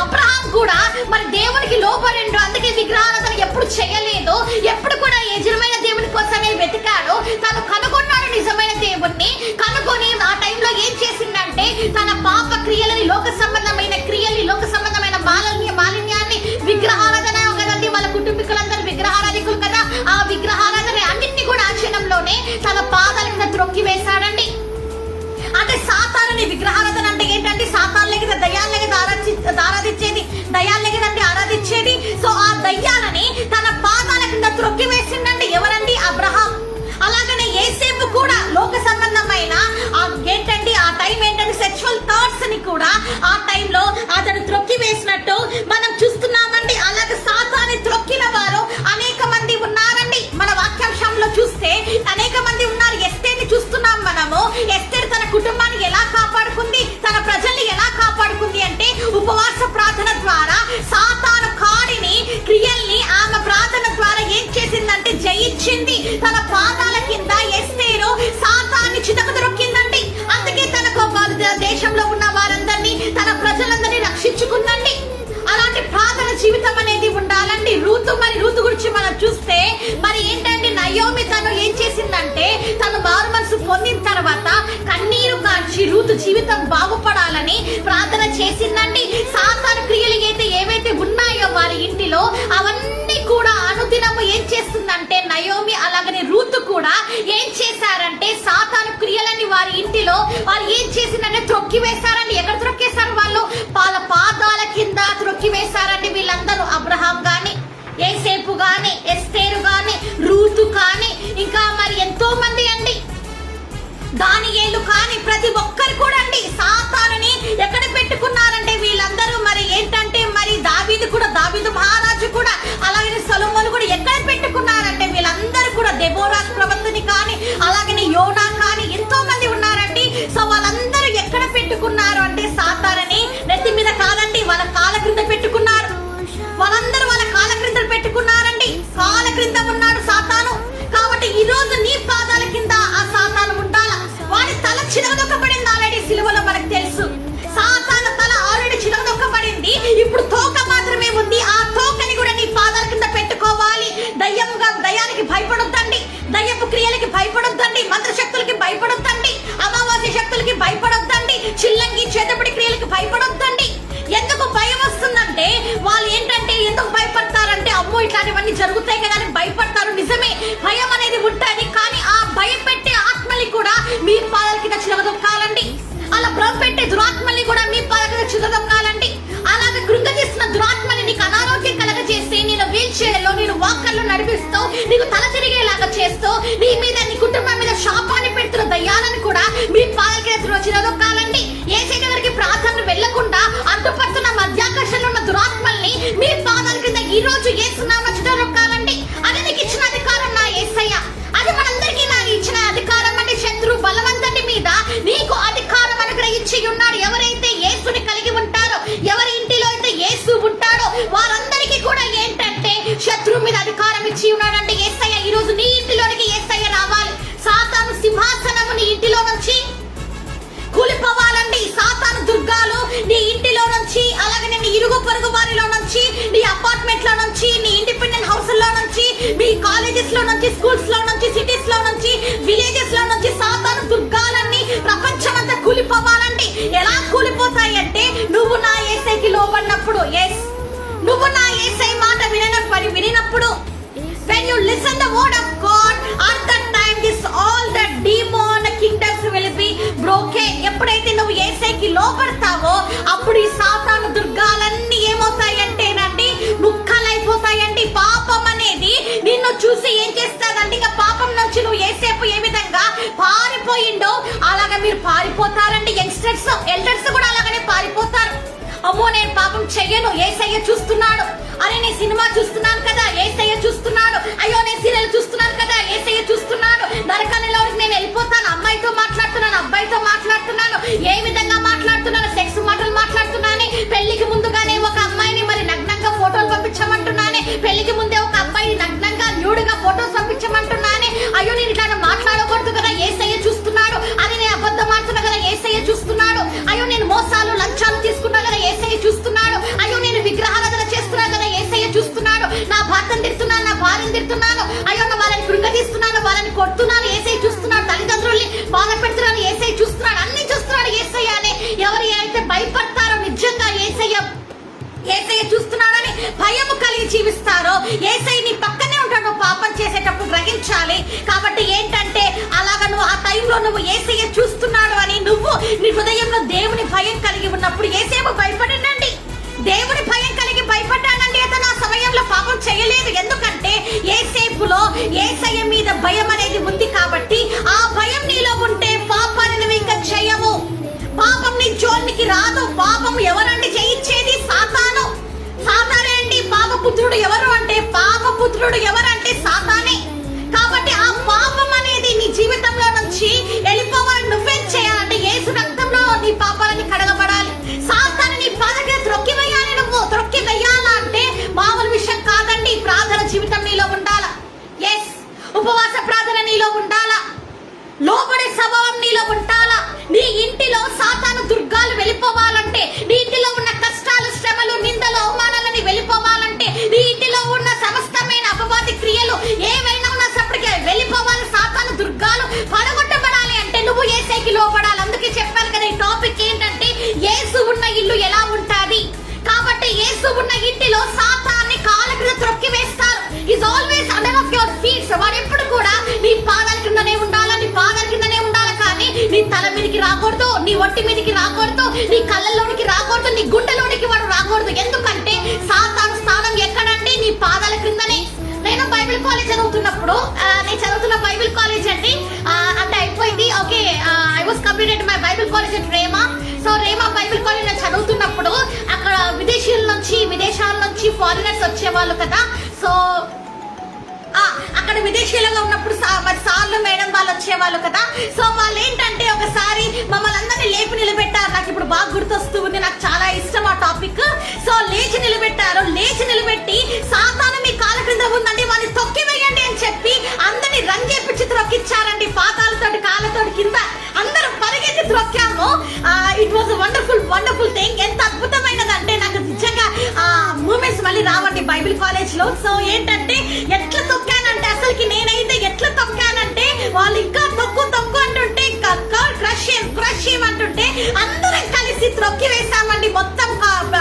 అబ్రహాం కూడా మరి దేవునికి లోబడిండు. అందుకే విగ్రహారాధన ఎప్పుడు చేయలేదు. ఎప్పుడు కూడా యజమాని దేవుని కోసమే వెతికాడు. తను కనుగొన్నాడు నిజమైన దేవుణ్ణి. కనుగొని ఆ టైంలో ఏం చేసిందంటే తన పాప క్రియలని, లోక సంబంధమైన క్రియల్ని, లోక సంబంధమైన మాలిన్యాన్ని, విగ్రహారాధన కదండి, వాళ్ళ కుటుంబీకులందరూ విగ్రహారాధికులు కదా, ఆ విగ్రహారాధన అన్నింటినీ కూడా ఆ క్షణంలోనే తన పాదాల కింద త్రొక్కి వేశాడండి. అంటే సాతానుని విగ్రహారాధన అంటే ఏంటంటే, సాతానులే కదా దయ్యాలనే కదా ఆరాధించేది, దయ్యాలనే కదండి ఆరాధించేది. సో ఆ దయ్యాలని తన పాదాల కింద త్రొక్కి వేసిందండి. ఎవరండి? అబ్రహాం. అలాగనే యేసేపు కూడా లోక సంబంధమైన ఏంటండి ఆ టైం ఏంటంటే సెక్చువల్ థాట్స్ ని కూడా ఆ టైంలో అతను త్రొక్కి వేసినట్టు మనం చూస్తున్నామండి. అలాగే సాతాన్ని త్రొక్కిన వారు అనేక మంది ఉన్నారండి. మన వాక్యాంశంలో చూస్తే అనేక మంది ఉన్నారు. ఎస్తేర్ని చూస్తున్నాం మనము. ఎస్తేర్ తన కుటుంబాన్ని ఎలా కాపాడుకుంది, తన ప్రజల్ని ఎలా కాపాడుకుంది అంటే ఉపవాస ప్రార్థన ద్వారా సాతాను కాడిని, క్రియల్ని ఆమె ప్రార్థన ద్వారా ఏం చేసిందంటే జయించింది. తన పాదాల కింద ఎస్తేరు సాతాన్ని చితకదొక్కిందండి. అందుకే తనకు దేశంలో ఉన్న వారందరినీ, తన ప్రజలందరినీ రక్షించుకుందండి. అలాంటి ప్రార్థన జీవితం అనేది ఉండాలండి. రూతు గురించి మనం చూస్తే మరి ఏంటంటే నయోమి తను ఏం చేసిందంటే తను మారు మనసు పొందిన తర్వాత కన్నీరు కాచి రూతు జీవితం బాగుపడాలని ప్రార్థన చేసిందండి. సాతాను క్రియలు ఏవైతే ఉన్నాయో వారి ఇంటిలో అవన్నీ కూడా అనుదినము ఏం చేస్తుందంటే నయోమి అలా అలాగనే రూతు కూడా ఏం చేశారంటే సాతాను క్రియలని వారి ఇంటిలో వాళ్ళు ఏం చేసిందంటే త్రొక్కి వేశారండి. ఎక్కడ త్రొక్కేశారు? వాళ్ళు వాళ్ళ పాదాల కింద త్రొక్కి వేశారండి. వీళ్ళందరూ అబ్రహాం గాని, యేసేపు గాని, ఎస్తేరు గాని, రూతు కానీ, ఇంకా మరి ఎంతో మంది అండి, దానియేలు కానీ, ప్రతి ఒక్కరు కూడా అండి సాతానుని ఎక్కడ పెట్టుకున్నారంటే వీళ్ళందరూ మరి ఏంటంటే మరి దావీదు మహారాజు కూడా అలాగే సొలొమోను కూడా ఎక్కడ పెట్టుకున్నారంటే వీళ్ళందరూ కూడా దెబోరా ప్రవక్తని కానీ అలాగనే యోనా కానీ ఎంతో మంది ఉన్నారండి. సో వాళ్ళందరూ ఎక్కడ పెట్టుకున్నారు అంటే సాతానుని నెత్తి మీద కాదండి, వాళ్ళ కాళ్ళ క్రింద పెట్టుకున్నారు. వాళ్ళందరూ వాళ్ళ కాళ్ళ క్రింద పెట్టుకున్నారండి. కాళ్ళ క్రింద ఉన్నాడు సాతాను. కాబట్టి ఈ రోజు నీ పాదాల కింద ఆ సాతాను ఉండాలా. వాడి తల చిరగదొక్కబడింది ఆల్రెడీ సిలువలో, మనకు తెలుసు. సాతాను తల ఆల్రెడీ చిరగదొక్కబడింది. ఇప్పుడు తోక మాత్రమే ఉంది. ఆ తోకని కూడా నీ పాదాల కింద పెట్టుకోవాలి. దయ్యానికి భయపడొద్దండి, దయ్యపు క్రియలకి భయపడొద్దండి, మంత్రశక్తులకి భయపడొద్దండి, అమావాస్య శక్తులకి భయపడొద్దండి, చిల్లంగి చేతపడి క్రియలకి భయపడొద్దండి. ఎందుకు భయం వస్తుందంటే వాళ్ళు ఏంటంటే ఎందుకు భయపడతారంటే అమ్మో ఇట్లాంటివన్నీ జరుగుతాయి కదా అని భయపడతారు. నిజమే, భయం అనేది ఉంటుంది. కానీ ఆ భయపెట్టే ఆత్మని కూడా మీ పాదాల కింద చిరగదొక్కాలండి. అలా భ్రమపెట్టే దురాత్మని కూడా మీ పాదాల కింద చిరగదొక్కాలండి. అలాగే కృంగతీస్తున్న దురాత్మని నీకు అనారోగ్యం కలగజేసి నేను వీల్ చైర్ లో నేను వాకర్లో నడిపిస్తూ నీకు తల తిరిగేలాగా చేస్తూ నీ మీద నీ కుటుంబం మీద శాపాన్ని పెడుతున్న దయ్యాలను కూడా మీ పాదాల కింద చిరగదొక్కాలండి. యేసయ్య దగ్గరికి ప్రార్థన వెళ్లకుండా అడ్డుపడుతున్న మధ్యాకాశంలో ఉన్న దురాత్మల్ని మీ పాదాల కింద ఈ రోజు యేసునామమున చిరగదొక్కాలండి. అది నీకు ఇచ్చిన అధికారం నా యేసయ్య. అది మనందరికీ నాకు ఇచ్చిన అధికారం అంటే శత్రు బలవంతుడి మీద నీకు అధికారం అనుగ్రహించి ఉన్నాడు. ఎవరైతే యేసుని కలిగి ఉంటారో, ఎవరి ఇంటిలో అయితే యేసు ఉంటాడో వారందరికీ కూడా ఏంటంటే శత్రువు మీద అధికారం ఇచ్చి ఉన్నాడంటే యేసయ్య. ఈ రోజు నీ ఇంటిలోనికి యేసయ్య రావాలి. సాతాను సింహాసనము నీ ఇంటిలో నుంచి కూలిపోవాలండి. సాతాను దుర్గాలు నీ ఇంటిలో నుంచి అలాగే నీ ఇరుగు పొరుగు వారిలో నుంచి, నీ అపార్ట్మెంట్ లో నుంచి, నీ ఇండిపెండెంట్ హౌస్ లో నుంచి, మీ కాలేజెస్ లో నుంచి, స్కూల్స్ లో నుంచి, సిటీస్ లో నుంచి, విలేజెస్ లో నుంచి సాతాను దుర్గాలన్నీ ప్రపంచమంతా కూలిపోవాలండి. ఎలా కూలిపోతాయి అంటే నువ్వు నా యేసయ్యకి లోబడినప్పుడు, నువ్వు నా యేసయ్య మాట వినినప్పుడు, when you listen the word of God, at that time this all the demon kingdoms will be broken. ఎప్పుడైతే నువ్వు యేసయ్యకి లోబడతావో అప్పుడు ఈ సాతాను దుర్గాలన్నీ ఏమవుతాయంటేనండి ముక్కలైపోతాయండి. పాపం అనేది నిన్ను చూసి ఏం చేస్తాదండి, ఇక పాపం నుంచి నువ్వు యేసేపు ఏ విధంగా పారిపోయిండో అలాగా మీరు పారిపోతారండి. యంగ్స్టర్స్, ఎల్డర్స్ కూడా అలాగనే పారిపోతారు. అమ్మో నేను పాపం చెయ్యను, యేసయ్య చూస్తున్నాడు. అరే నేను సినిమా చూస్తున్నాను కదా, యేసయ్య చూస్తున్నాడు. అయ్యో నేను సీరియల్ చూస్తున్నాను కదా, యేసయ్య చూస్తున్నాడు. నరకానిలోకి నేను వెళ్ళిపోతాను. అమ్మాయితో మాట్లాడుతున్నాను, అబ్బాయితో మాట్లాడుతున్నాను, ఏ విధంగా మాట్లాడుతున్నాను, సెక్స్ మాటలు మాట్లాడుతున్నాను. పెళ్లికి ముందుగానే ఒక అమ్మాయిని మరి నగ్నంగా ఫోటోలు పంపించమంటున్నాను, పెళ్లికి ముందే ఒక అబ్బాయి నగ్నంగా న్యూడ్గా ఫోటోస్ పంపించమంటున్నాను. అయ్యో నేను ఇట్లా మాట్లాడకూడదు కదా, యేసయ్య చూస్తున్నాడు. అది నేను అబద్ధం ఆడుతున్నా కదా, యేసయ్య చూస్తున్నాడు. అయ్యో నేను మోసాలు లంచాలు తీసుకున్నా కదా, యేసయ్య చూస్తున్నాడు. అయ్యో నేను విగ్రహారాధన చేస్తున్నా కదా, యేసయ్య చూస్తున్నాడు. నా భర్తను తిడుతున్నాను, నా భార్యను తిడుతున్నాను, అయ్యో వాళ్ళని కృంగతీస్తున్నాను, వాళ్ళని కొడుతున్నాను, యేసయ్య చూస్తున్నాడు. తల్లిదండ్రుల్ని బాధ పెడుతున్నాను, యేసయ్య చూస్తున్నాడు. అన్ని చూస్తున్నాడు యేసయ్య అని ఎవరు అయితే భయపడతారో నిజంగా యేసయ్య చూస్తున్నాడని భయము కలిగి జీవిస్తారో యేసయ్య నీ పక్కనే ఉంటాడు. పాపం చేసేటప్పుడు గ్రహించాలి. కాబట్టి ఏంటంటే అలాగా నువ్వు ఆ టైంలో నువ్వు యేసయ్య చూస్తున్నాడు అని నువ్వు నీ హృదయంలో దేవుని భయం కలిగి ఉన్నప్పుడు యేసయ్యకు భయపడండి. దేవుని భయం కలిగి భయపడ్డానండి. అతను ఆ సమయంలో పాపం చేయలేదు. ఎందుకంటే యేసేపులో యేసయ్య మీద భయం అనేది ఉంది. కాబట్టి ఆ భయం నీలో ఉంటే పాపాన్ని నువ్వు ఇంకా చేయవు. పాపం నీ జోలికి రాదు. పాపం ఎవరండి చేయించేది? సాతాను. సాతానే అండి పాపపుత్రుడు. ఎవరు అంటే పాపపుత్రుడు ఎవరంటే సాతానే. కాబట్టి ఆ పాపం అనేది నీ జీవితంలో నుంచి వెళ్ళిపోవాలని నువ్వేం చేయాలంటే యేసు రక్తంలో నీ పాపాలని కడగబడాలి. సాతాను నీ పాదకి త్రొక్కి వేయాలి. నువ్వు త్రొక్కి వేయాలంటే మామూలు విషయం కాదండి. ప్రార్థన జీవితం నీలో ఉండాలా. ఉపవాస ప్రార్థన నీలో ఉండాలా. లోబడే స్వభావం నీలో ఉండాలా. నీ ఇంటిలో సాతాను దుర్గాలు వెళ్ళిపోవాలంటే, నీ ఇంటిలో ఉన్న కష్టాలు, శ్రమలు, నిందలు, అవమానాలని వెళ్ళిపోవాలంటే, నీ ఇంటిలో ఉన్న సమస్తమైన అపవాది క్రియలు ఏవైనా ఉన్నప్పటికీ వెళ్ళిపోవాలి. సాతాను దుర్గాలు పడగొట్టబడాలి అంటే నువ్వు యేసయ్యకి లోబడాలి. అందుకే చెప్పాను కదా, ఈ టాపిక్ ఏంటంటే యేసు ఉన్న ఇల్లు ఎలా ఉంటాది. కాబట్టి యేసు ఉన్న ఇంటిలో సాతాన్ని కాళ్ళ క్రింద త్రొక్కి వేస్తారు. Is always under of your feet. వాడు ఎప్పుడు కూడా ఒంటి మీదకి రాకూడదు, నీ కళ్ళల్లోనికి రాకూడదు, నీ గుండెలోనికి వాడు రాకూడదు. ఎందుకంటే సాతాను స్థానం ఎక్కడంటే నీ పాదాల క్రిందనే. నేను బైబిల్ కాలేజ్ చదువుతున్నప్పుడు, నేను చదువుతున్న బైబిల్ కాలేజ్ అండి అంటే అయిపోయింది. Okay, I was completed my Bible college at Rhema. So Rhema Bible college నేను చదువుతున్నప్పుడు అక్కడ విదేశాల నుంచి ఫారినర్స్ వచ్చేవాళ్ళు కదా. సో అక్కడ విదేశీయులుగా ఉన్నప్పుడు మరి సార్లు మేడం వాళ్ళు వచ్చేవాళ్ళు కదా. సో వాళ్ళు ఏంటంటే ఒకసారి మమ్మల్ని అందరినీ లేపి నిలబెట్టారు. నాకు ఇప్పుడు బాగా గుర్తొస్తూ ఉంది, నాకు చాలా ఇష్టం ఆ టాపిక్. సో లేచి నిలబెట్టారు. లేచి నిలబెట్టి సాతాను మీ కాళ్ళ క్రింద ఉందండి, వాళ్ళని తొక్కి వేయండి అని చెప్పి అందరినీ రంగేపించి త్రొక్కిచ్చారండి. పాతాలతోటి కాళ్ళతోటి కింద అందరూ పరిగెత్తి త్రొక్కాము. It was wonderful thing. ఎంత అద్భుతమైనదంటే నాకు నిజంగా మూమెంట్స్ మళ్ళీ రావండి బైబిల్ కాలేజ్ లో. సో ఏంటంటే ఎట్లా తొక్కానంటే, అసలుకి నేనైతే ఎట్లా తొక్కానంటే వాళ్ళు ఇంకా తొక్కు అంటుంటే క్రష్ అంటుంటే అందరం కలిసి త్రొక్కి వేసామండి. మొత్తం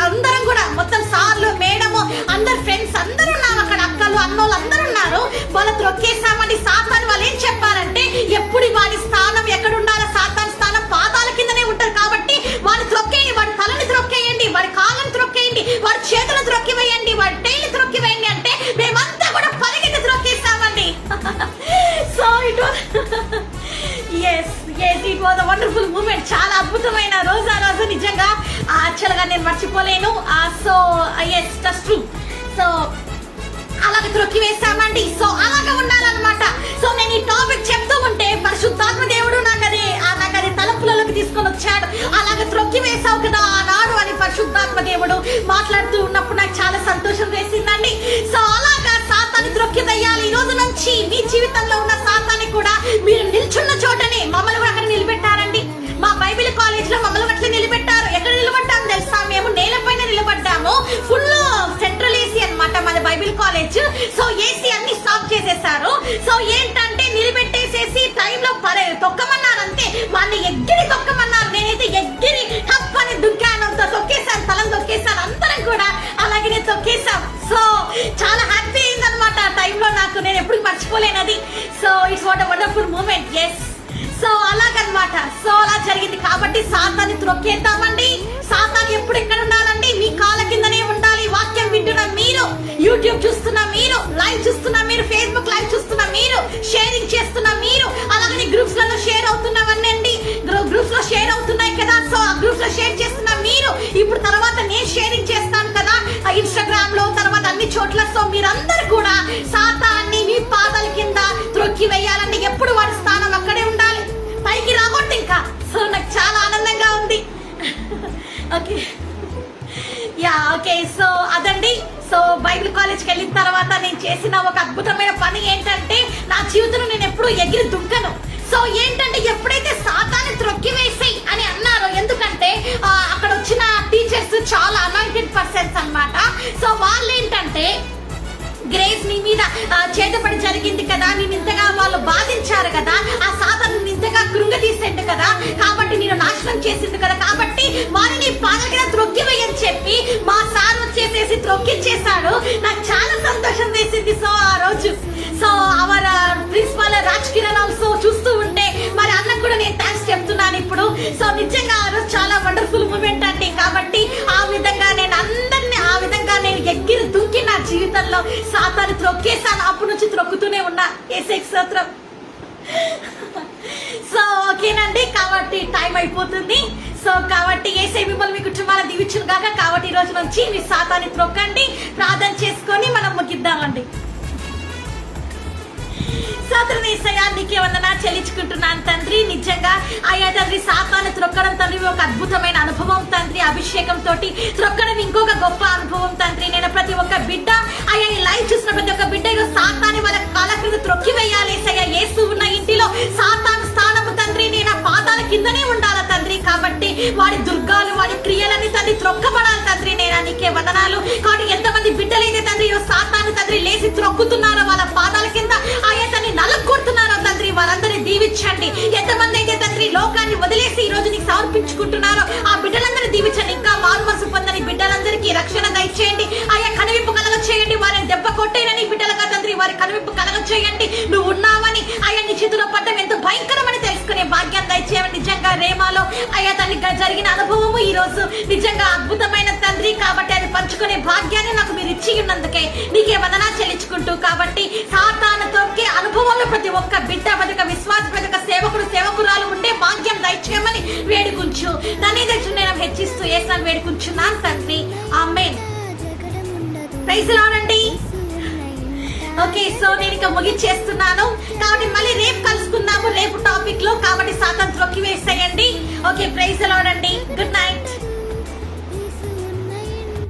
అందరం కూడా, మొత్తం సార్లు మేడము అందరు ఫ్రెండ్స్ అందరూ ఉన్నారు అక్కడ, అక్కలు అన్నోళ్ళు అందరూ ఉన్నారు. వాళ్ళు త్రొక్కేసామండి. సాతాను వాళ్ళు ఏం చెప్పారంటే, ఎప్పుడు వాడి స్థానం ఎక్కడ ఉండాలో, సాతాను స్థానం పాదాల కిందనే ఉంటారు కాబట్టి వాడిని త్రొక్కేయండి, వాడి తలని త్రొక్కేయండి, వాడి కాళ్ళని త్రొక్కేయండి, వాడి చేతులను త్రొక్కివేయండి, వాడి టైల్ని త్రొక్కివేయండి అంటే మేమంతా కూడా పరిగెత్తి త్రొక్కేసామండి. So it was a wonderful moment. చాలా అద్భుతమైన రోజు ఆ రోజు, నిజంగా యాక్చువల్గా నేను మర్చిపోలేను. So yes, that's true. So అలాగే త్రొక్కి వేసామండి. సో అలాగే ఉండాలన్నమాట. సో నేను ఈ టాపిక్ చెప్తూ ఉంటే పరిశుద్ధాత్మ దేవుడు నాకు అది తలుపులలోకి తీసుకొని వచ్చాడు. అలాగే త్రొక్కి వేసావు కదా ఆనాడు అని పరిశుద్ధాత్మ దేవుడు మాట్లాడుతూ ఉన్నప్పుడు నాకు చాలా సంతోషం వేసిందండి. సో అలాగా సాతాన్ని త్రొక్కి వేయాలి. ఈ రోజు నుంచి మీ జీవితంలో ఉన్న సాతాన్ని కూడా మీరు నిల్చున్న చోటనే మమ్మల్ని కూడా అక్కడ నిలబెట్టారండి. మా బైబిల్ కాలేజ్ లో మమ్మల్ని అట్లా నిలబెట్టారు. ఎక్కడ నిలబడ్డాము తెలుసా? మేము నేలపైన నిలబడ్డాము. ఫుల్ సెంట్రల్ ఏసీ అన్నమాట మాది బైబిల్ కాలేజ్. సో ఏసీ అన్ని స్టాప్ చేసేసారు. సో ఏంటంటే నిలబెట్టేసేసి టైంలో తొక్కమన్నారు అంతే. వాళ్ళని ఎగ్గిరి తొక్కమన్నారు. నేనైతే ఎగ్గిరి టప్ అని దుక్కాను, తొక్కేసాను, తలను తొక్కేసాను. అందరం కూడా అలాగే తొక్కేసాం. సో చాలా హ్యాపీ అయిందనమాట ఆ టైంలో నాకు. నేను ఎప్పుడు మర్చిపోలేనది. So it's what a wonderful moment. Yes, so అలాగనమాట. సో అలా జరిగింది కాబట్టి సాతాన్ని త్రొక్కేద్దామండి. సాతాను ఎప్పుడు ఎక్కడ ఉండాలండి? మీ కాళ్ళ కిందనే ఉండాలి. వాక్యం వింటున్న మీరు, యూట్యూబ్ చూస్తున్న మీరు, లైవ్ చూస్తున్న మీరు, ఫేస్బుక్ లైవ్ చూస్తున్న మీరు, షేరింగ్ చేస్తున్న మీరు, అలాగే గ్రూప్స్ లలో షేర్ అవుతున్నవన్నీ అండి, గ్రూప్స్ లో షేర్ అవుతున్నాయి కదా. సో ఆ గ్రూప్స్ లో షేర్ చేస్తున్న మీరు, ఇప్పుడు తర్వాత నేను షేరింగ్ చేస్తాను కదా ఇన్స్టాగ్రామ్ లో, తర్వాత అన్ని చోట్ల. సో మీరందరూ కూడా సాతాన్ని మీ పాదాల కింద త్రొక్కి వేయాలండి. ఎప్పుడు వాడి స్థానం అక్కడే ఉండాలి, పైకి రాకూడదు ఇంకా. సో నాకు చాలా ఆనందంగా ఉంది. Okay, okay. సో అదండి. సో బైబిల్ కాలేజ్కి వెళ్ళిన తర్వాత నేను చేసిన ఒక అద్భుతమైన పని ఏంటంటే, నా జీవితంలో నేను ఎప్పుడు ఎగిరి దుంకను. సో ఏంటంటే, ఎప్పుడైతే సాతాన్ని త్రొక్కి వేసేయి అని అన్నారో, ఎందుకంటే అక్కడ వచ్చిన టీచర్స్ చాలా అనాయింటెడ్ పర్సన్స్ అన్నమాట. సో వాళ్ళు ఏంటంటే, గ్రేస్ నీ మీద చేతపడి జరిగింది కదా, నేను ఇంతగా వాళ్ళు బాధించారు కదా, ఆ సాతాను ఇంతగా కృంగతీసేండు కదా, కాబట్టి నేను నాశనం చేసింది కదా, కాబట్టి వారిని పాదగా త్రొక్కివేయని చెప్పి మా సార్ వచ్చేసేసి త్రొక్కిచ్చేసాడు. నాకు చాలా సంతోషం వేసింది. సో ఆ రోజు so our principal Raj Kiran also చూస్తూ ఉంటే మరి అన్నకు కూడా నేను థ్యాంక్స్ చెప్తున్నాను ఇప్పుడు. సో నిజంగా ఆ రోజు చాలా వండర్ఫుల్ మూమెంట్ అండి. కాబట్టి ఆ విధంగా నేను అందరినీ ఆ విధంగా నేను ఎగిరి దుంకి నా జీవితంలో సాతాన్ని త్రొక్కేసాను. అప్పటి నుంచి త్రొక్కుతూనే ఉన్నా. యేసుకి స్తోత్రం. సో ఓకేనండి, కాబట్టి టైం అయిపోతుంది. సో కాబట్టి యేసయ్య మిమ్మల్ని మీ కుటుంబాలను దీవించును గాక. కాబట్టి ఈ రోజు నుంచి మీ సాతాన్ని త్రొక్కండి. ప్రార్థన చేసుకొని మనం ముగిద్దామండి. స్తోత్రం యేసయ్య, నీకే వందనాలు చెల్లించుకుంటున్నాను తండ్రి. నిజంగా అయ్యా తండ్రి, సాతాను త్రొక్కడం తండ్రి ఒక అద్భుతమైన అనుభవం తండ్రి. అభిషేకం తోటి త్రొక్కడం ఇంకొక గొప్ప అనుభవం తండ్రి. నేను ప్రతి ఒక్క బిడ్డ అయ్యా ఈ లైవ్ చూసిన ప్రతి ఒక్క బిడ్డ సాతాన్ని వాళ్ళ కాళ్ళ క్రింద త్రొక్కి వేయాలి యేసయ్య. యేసు ఉన్న ఇంటిలో సాతాను స్థానము తండ్రి నేను పాదాల కిందనే ఉండాల తండ్రి. కాబట్టి వాడి దుర్గాలు వాడి క్రియలని తండ్రి త్రొక్కబడాలి తండ్రి. నేను నీకే వందనాలు. కాబట్టి ఎంతమంది బిడ్డలైతే తండ్రి సాతాను తండ్రి లేచి త్రొక్కుతున్నారో వాళ్ళ పాదాల కింద అయ్యా తండ్రి నలుగుతున్నారో తండ్రి, వారందరినీ దీవించండి. ఎంతమంది అయితే తండ్రి లోకాన్ని వదిలేసి ఈ రోజు నీకు సమర్పించుకుంటున్నారో ఆ బిడ్డలందరినీ దీవించండి. ఇంకా మారు మనసు పొందని బిడ్డలందరికీ రక్షణ దయచేయండి. ఆయా కనువిప్పు కలగ చేయండి. వారిని దెబ్బ కొట్టేనని బిడ్డలుగా తండ్రి వారి కనువిప్పు కలగ చేయండి. నువ్వు ఉన్నావని ఆయా నీ చేతిలో పడ్డం ఎంతో భయంకరమని తెలుసుకునే భాగ్యాన్ని దయచేయండి. నిజంగా రేమాలో అయ్యా తనకి జరిగిన అనుభవము ఈ రోజు నిజంగా అద్భుతమైన తండ్రి. కాబట్టి అది పంచుకునే భాగ్యాన్ని నాకు మీరు ఇచ్చి ఉన్నందుకే నీకే వందనా చెల్లించుకుంటూ, కాబట్టి సాతాను తొక్కే అనుభవంలో ప్రతి ఒక్క బిడ్డ ప్రతి ఒక్క విశ్వాస ప్రతి ఒక్క సేవకుడు సేవకురాలు ఉండే భాగ్యం దయచేయమని వేడుకుంచు. నన్ను నేను హెచ్చిస్తూ యేసుని వేడుకుంటున్నాను తండ్రి. ఆమేన్. ప్రైజ్ ది లార్డ్ అండి. ఓకే, సో నేను ఇక ముగిచ్చేస్తున్నాను. కాబట్టి మళ్ళీ రేపు కలుసుకుందాము రేపు టాపిక్ లో. కాబట్టి సాతాను త్రొక్కి వేసేయండి. Okay, praise the lord.